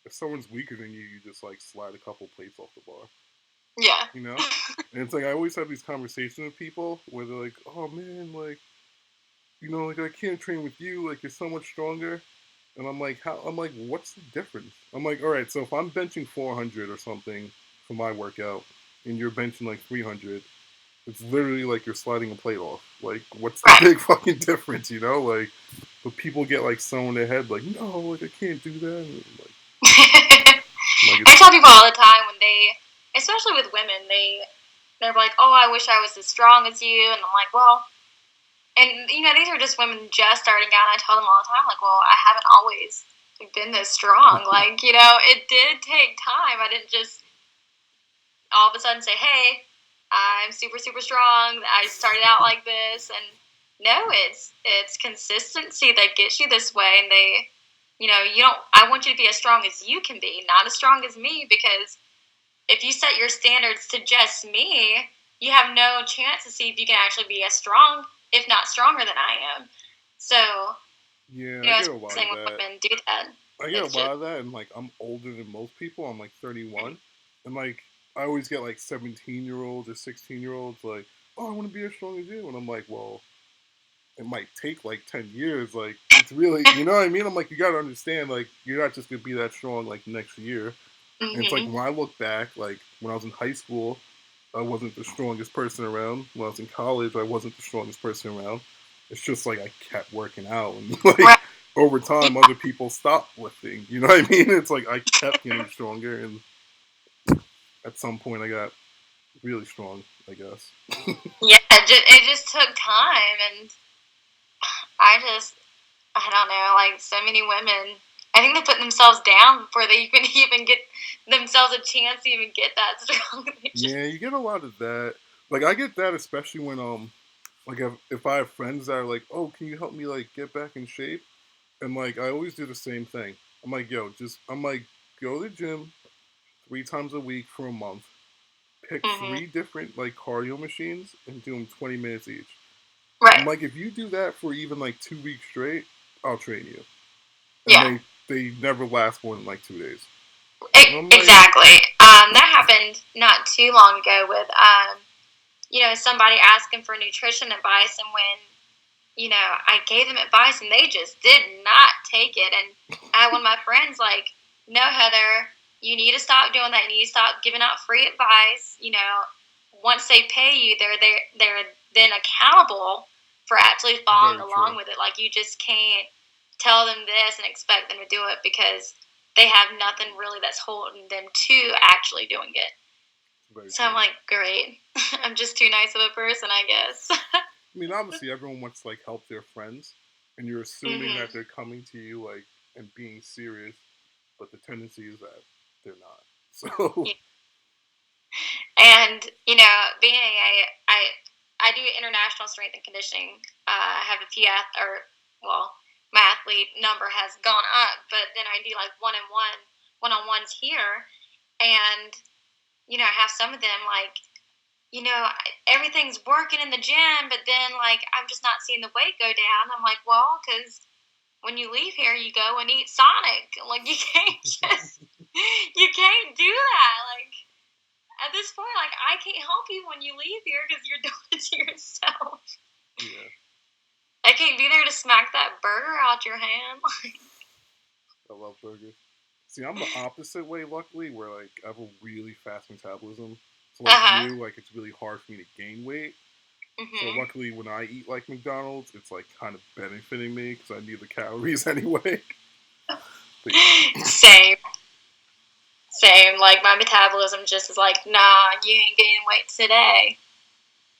if someone's weaker than you just like slide a couple plates off the bar.
Yeah.
You know? And it's like I always have these conversations with people where they're like, "Oh man, like like I can't train with you. Like you're so much stronger." And I'm like, "How?" I'm like, "What's the difference?" I'm like, "All right, so if I'm benching 400 or something for my workout, and you're benching like 300, it's literally like you're sliding a plate off. Like, what's the big fucking difference? Like, but people get like so in their head, like, no, like I can't do that. And,
I tell people all the time when especially with women, they're like, "Oh, I wish I was as strong as you," and I'm like, "Well," and these are just women just starting out. And I tell them all the time, like, "Well, I haven't always been this strong. Like, it did take time. I didn't just all of a sudden say, hey, I'm super, super strong. I started out like this." And no, it's consistency that gets you this way. And I want you to be as strong as you can be, not as strong as me, because if you set your standards to just me, you have no chance to see if you can actually be as strong, if not stronger than I am. So,
yeah, I get a lot of that.
Women do that.
I get a lot of that, and like I'm older than most people. I'm like 31, and like I always get like 17-year-olds or 16-year-olds like, "Oh, I want to be as strong as you," and I'm like, "Well, it might take like 10 years. Like it's really, you know what I mean?" I'm like, "You gotta understand, like you're not just gonna be that strong like next year."
Mm-hmm.
And it's like when I look back, like when I was in high school, I wasn't the strongest person around. When I was in college, I wasn't the strongest person around. It's just like I kept working out, and like over time, other people stopped lifting. You know what I mean? It's like I kept getting stronger, and at some point, I got really strong, I guess.
Yeah, it just took time, and I don't know, like so many women, I think they put themselves down before they even get themselves a chance to even get that strong.
Yeah, you get a lot of that. Like I get that especially when like if I have friends that are like, "Oh, can you help me like get back in shape?" And like I always do the same thing. I'm like, "Yo, I'm like go to the gym 3 times a week for a month. Pick 3 different like cardio machines and do them 20 minutes each."
Right.
I'm like, if you do that for even like 2 weeks straight, I'll train you. And
Yeah.
they never last more than like 2 days.
Exactly. That happened not too long ago with somebody asking for nutrition advice, and when I gave them advice and they just did not take it. And I had one of my friends like, "No, Heather, you need to stop doing that. You need to stop giving out free advice. Once they pay you, they're then accountable for actually following along with it. Like you just can't tell them this and expect them to do it because they have nothing really that's holding them to actually doing it." So I'm like, great. I'm just too nice of a person, I guess.
I mean, obviously, everyone wants to like help their friends, and you're assuming that they're coming to you like and being serious, but the tendency is that they're not. So.
Yeah. And being I do international strength and conditioning. I have a few my athlete number has gone up, but then I do like one-on-ones here, and I have some of them like everything's working in the gym, but then like I'm just not seeing the weight go down. I'm like, well, because when you leave here, you go and eat Sonic. Like you can't do that. Like at this point, like I can't help you when you leave here because you're doing it to yourself.
Yeah.
I can't be there to smack that burger out your hand.
I love burgers. See, I'm the opposite way, luckily, where like I have a really fast metabolism. So like you, like it's really hard for me to gain weight. So luckily, when I eat like McDonald's, it's like kind of benefiting me because I need the calories anyway.
Yeah. Same. Like my metabolism just is like, nah, you ain't gaining weight today.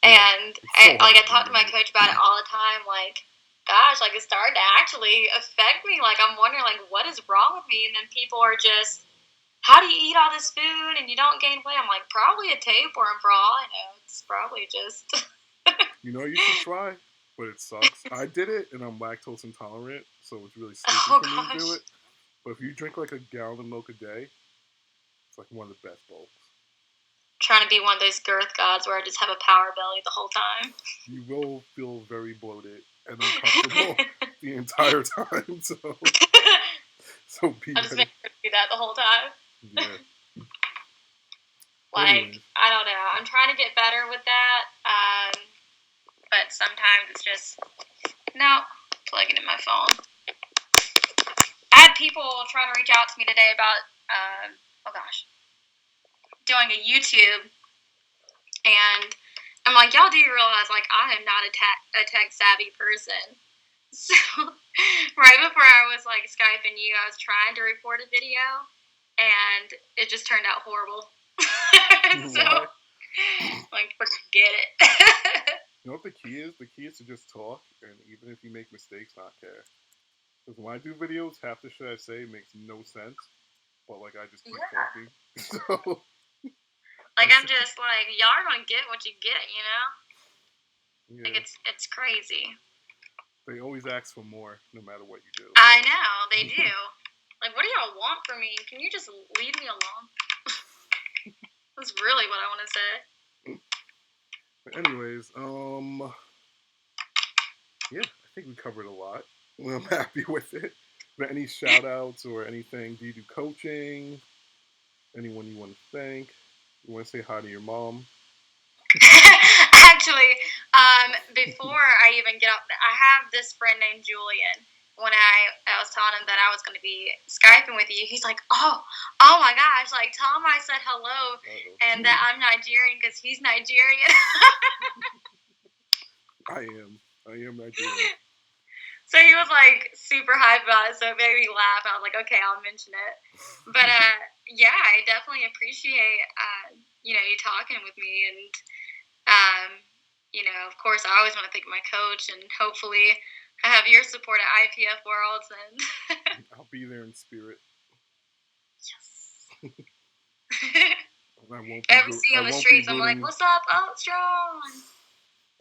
Yeah. And I talk to my coach about it all the time. Like, gosh, like it's starting to actually affect me. Like I'm wondering, like, what is wrong with me? And then people are just, how do you eat all this food and you don't gain weight? I'm like, probably a tapeworm for all I know. It's probably just.
You should try, but it sucks. I did it, and I'm lactose intolerant, so it's really stupid for me to do it. But if you drink like a gallon of milk a day, it's like one of the best bulks.
Trying to be one of those girth gods where I just have a power belly the whole time.
You will feel very bloated and uncomfortable the entire time. So be
I'll just
ready.
make sure to do that the whole time.
Yeah.
Like,
Anyways.
I don't know. I'm trying to get better with that. But sometimes it's just, no, plugging in my phone. I had people trying to reach out to me today about, doing a YouTube. And I'm like, y'all do realize, like, I am not a tech-savvy person. So, right before I was, like, Skyping you, I was trying to record a video, and it just turned out horrible. So, like, forget it.
You know what the key is? The key is to just talk, and even if you make mistakes, not care. Because when I do videos, half the shit I say makes no sense, but, like, I just keep talking. So...
Like, I'm just like, y'all are gonna get what you get, you know?
Yeah.
Like, it's crazy.
They always ask for more, no matter what you do.
I know, they do. Like, what do y'all want from me? Can you just leave me alone? That's really what I want to say.
But anyways, yeah, I think we covered a lot. I'm happy with it. But any shout outs or anything? Do you do coaching? Anyone you want to thank? You want to say hi to your mom?
Actually, before I even get up, I have this friend named Julian. When I was telling him that I was going to be Skyping with you, he's like, oh my gosh, like, tell him I said hello. And that I'm Nigerian because he's Nigerian.
I am Nigerian.
So he was, like, super hype about it, so it made me laugh. I was like, okay, I'll mention it. But, yeah, I definitely appreciate, you talking with me. And, of course, I always want to thank my coach, and hopefully I have your support at IPF Worlds. And
I'll be there in spirit.
Yes.
I won't be
every see on the streets, I'm like, what's up, Strong?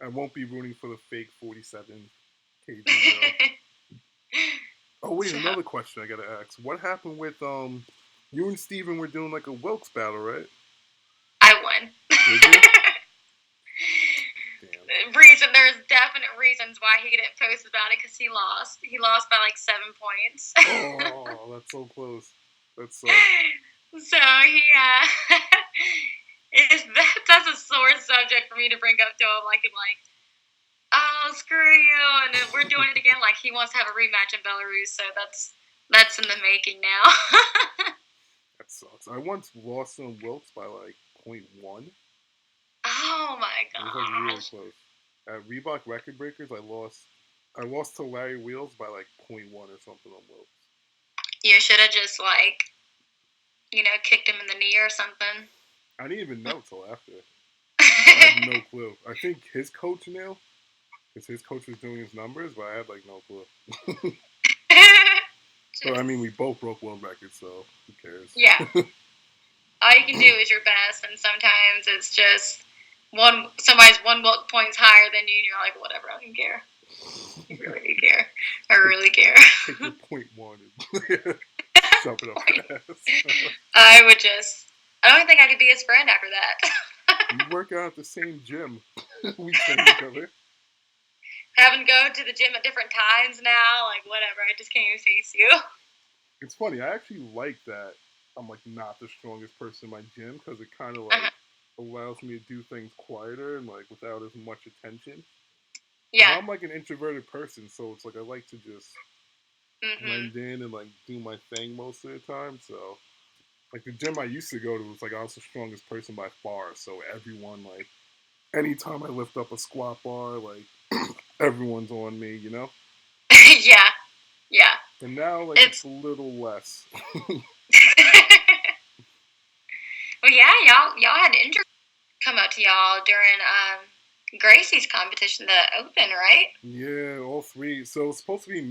I won't be rooting for the fake 47 kg girl. Oh wait, another question I gotta ask. What happened with you and Steven were doing like a Wilkes battle, right?
I won.
Did you? Damn.
There's definite reasons why he didn't post about it, because he lost. He lost by like 7 points.
Oh, that's so close. That's so.
So he that's a sore subject for me to bring up to him. Like, oh, screw you, and then we're doing it again. Like, he wants to have a rematch in Belarus, so that's in the making now.
That sucks. I once lost on Wilkes by like 0.1.
Oh my gosh.
It was like really close. At Reebok Record Breakers, I lost to Larry Wheels by like 0.1 or something on Wilkes.
You should have just kicked him in the knee or something.
I didn't even know till after. I had no clue. I think his coach knew, because his coach was doing his numbers, but I had like no clue. But I mean, we both broke world records, so who cares?
Yeah. All you can do is your best, and sometimes it's just somebody's 1 points higher than you, and you're like, whatever, I don't care. You really do care. I really care.
Take your 0.1 and shove it up your ass.
I don't think I could be his friend after that.
We work out at the same gym. We train each other.
Having to go to the gym at different times now, like, whatever, I just can't even face you.
It's funny, I actually like that I'm like not the strongest person in my gym, because it kind of like allows me to do things quieter and like without as much attention.
Yeah.
I'm like an introverted person, so it's like I like to just blend in and like do my thing most of the time. So like the gym I used to go to was like I was the strongest person by far, so everyone, like, anytime I lift up a squat bar, like everyone's on me, you know?
Yeah.
And now like it's a little less.
Well, yeah, y'all had injuries come up to y'all during Gracie's competition, the Open, right?
Yeah, all three. So it's supposed to be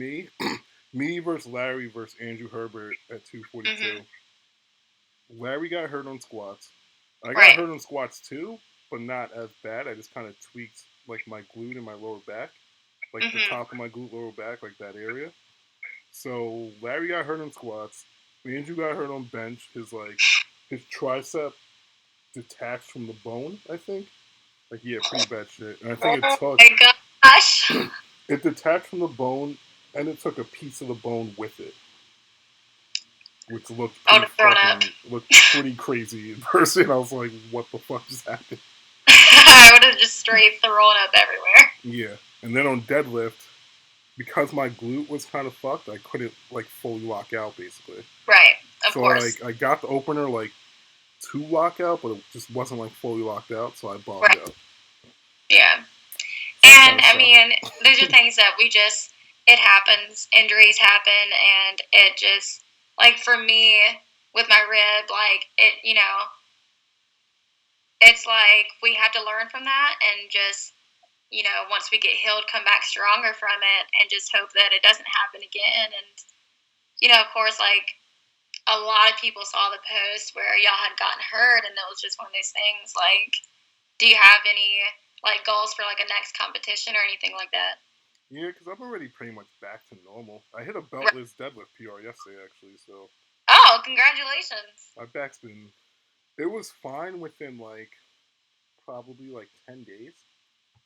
me versus Larry versus Andrew Herbert at 242. Larry got hurt on squats. I got hurt on squats too, but not as bad. I just kind of tweaked like my glute and my lower back, like the top of my glute, lower back, like that area. So Larry got hurt on squats. Andrew got hurt on bench. His tricep detached from the bone. I think. Like yeah, pretty bad shit. And I think it
Oh
took
my gosh.
it detached from the bone, and it took a piece of the bone with it, which
I would have thrown up.
looked pretty crazy in person. I was like, what the fuck just happened?
I would have just straight thrown up everywhere.
Yeah. And then on deadlift, because my glute was kind of fucked, I couldn't like fully lock out basically.
Right, of
So
course.
like I got the opener like to lock out, but it just wasn't like fully locked out, so I bobbed
Right.
out.
Yeah.
So
And I mean, those are things that it happens. Injuries happen, and it just, like for me, with my rib, like it's like we have to learn from that and just, once we get healed, come back stronger from it and just hope that it doesn't happen again. And, of course, like a lot of people saw the post where y'all had gotten hurt, and it was just one of those things. Like, do you have any like goals for like a next competition or anything like that?
yeah, because I'm already pretty much back to normal. I hit a beltless deadlift PR yesterday actually, so
Oh, congratulations.
my back's been. It was fine within like probably like 10 days.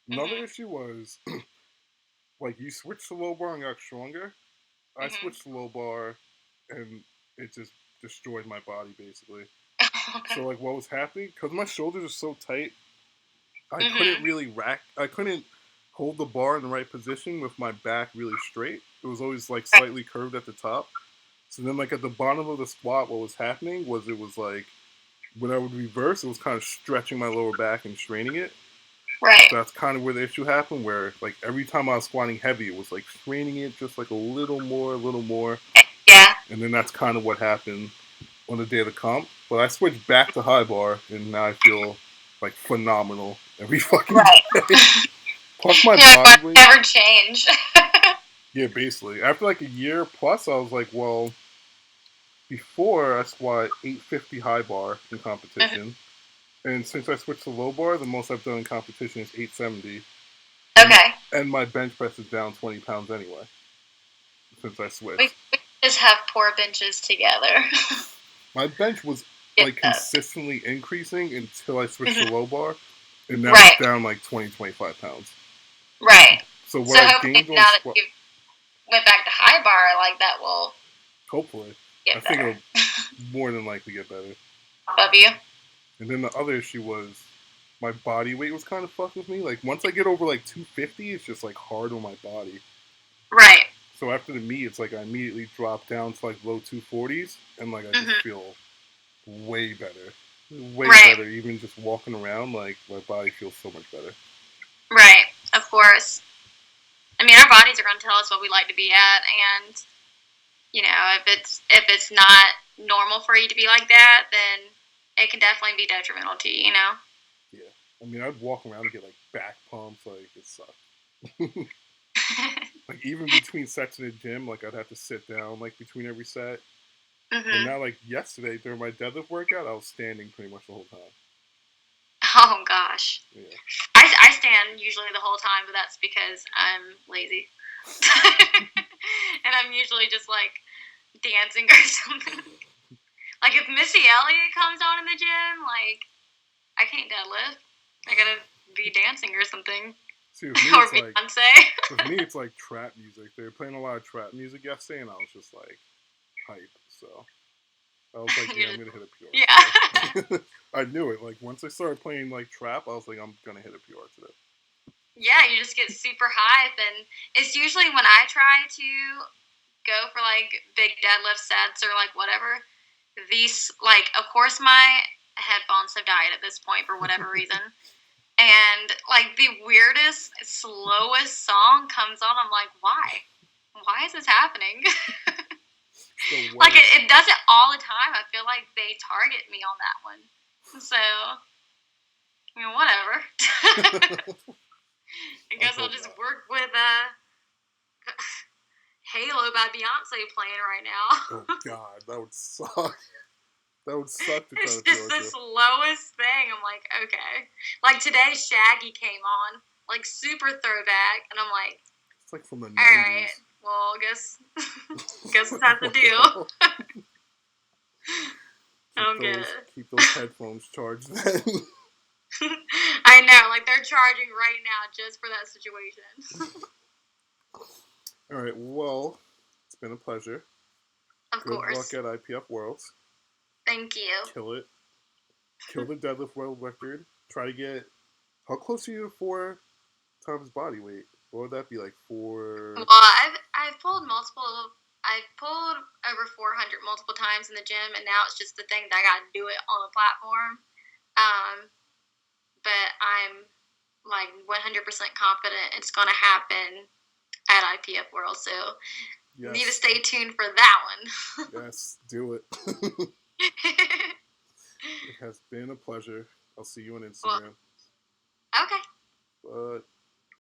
Another
Mhm.
issue was like you switched to low bar and got stronger. I
Mhm.
switched to low bar, and it just destroyed my body basically.
Okay.
So like what was happening? Because my shoulders are so tight, I couldn't
Mhm.
really rack. I couldn't hold the bar in the right position with my back really straight. It was always like
Right.
slightly curved at the top. So then like at the bottom of the squat, what was happening was it was like when I would reverse, it was kind of stretching my lower back and straining it.
Right.
So that's kind of where the issue happened. Where like every time I was squatting heavy, it was like straining it just like a little more,
Yeah.
and then that's kind of what happened on the day of the comp. But I switched back to high bar, and now I feel like phenomenal every fucking
Right.
day. Plus my
You're like, why
body weight.
never change?
Yeah, basically. After like a year plus, I was like, well, before I squat 850 high bar in
Mhm.
competition, and since I switched to low bar, the most I've done in competition is 870, and
Okay.
and my bench press is down 20 pounds anyway since I
We,
switched.
we just have poor benches together.
My bench was
Get
like
that.
consistently increasing until I switched to
Mhm.
low bar, and now it's
Right.
down like 20, 25 pounds.
Right.
So what
So
I've
hopefully
gained on
now that
squat,
you went back to high bar, like that will
hopefully, I
get
think
better.
it'll more than likely get better.
Above you.
And then the other issue was my body weight was kind of fucked with me. Like once I get over like 250, it's just like hard on my body.
Right.
So after the meet, it's like I immediately drop down to like low 240s, and like I just
Mhm.
feel way better, way
Right.
better. Even just walking around, like my body feels so much better.
Right. Of course. I mean, our bodies are going to tell us what we like to be at, and if it's not normal for you to be like that, then it can definitely be detrimental to you.
Yeah, I mean, I'd walk around and get like back pumps, like it sucked. Like even between sets in the gym, like I'd have to sit down like between every set. And
Mhm.
now, like yesterday during my deadlift workout, I was standing pretty much the whole time.
Oh gosh.
Yeah.
I stand usually the whole time, but that's because I'm lazy. And I'm usually just like dancing or something. Like if Missy Elliott comes on in the gym, like I can't deadlift. I gotta be dancing or something.
See, with me,
Or
it's like
Beyonce.
trap music. They were playing a lot of trap music yesterday, and I was just like hype. So I was like, yeah,
You're
I'm
just,
gonna hit a PR
yeah.
today. I knew it. Like once I started playing like trap, I was like, I'm gonna hit a PR today.
Yeah, you just get super hype, and it's usually when I try to go for like big deadlift sets or like whatever. These like, of course, my headphones have died at this point for whatever reason, and like the weirdest, slowest song comes on. I'm like, why? Why is this happening?
It's the
Like
worst.
it does it all the time. I feel like they target me on that one. So, whatever. I
I
guess I'll
hope
just
not.
work with Halo by Beyonce playing right
Oh
now.
God, that would suck. That would suck to try
It's
to
just
PR
the
to.
slowest thing. I'm like, okay. Like today, Shaggy came on, like super throwback, and I'm like,
It's like from the
all right,
'90s.
Well, guess that's the deal. I don't get it.
Keep those headphones charged then.
I know, like they're charging right now just for that situation.
All right, well, it's been a pleasure.
Of
Good luck
course.
at IPF Worlds.
Thank you.
Kill it. Kill the deadlift world record. Try to get. How close are you to 4 times body weight? What would that be like? 4.
Well, I've pulled multiple. I've pulled over 400 multiple times in the gym, and now it's just the thing that I got to do it on the platform. But I'm like 100% confident it's going to happen at IPF World. So
Yes.
need to stay tuned for that one.
Yes, do it. It has been a pleasure. I'll see you on Instagram.
Well, okay.
But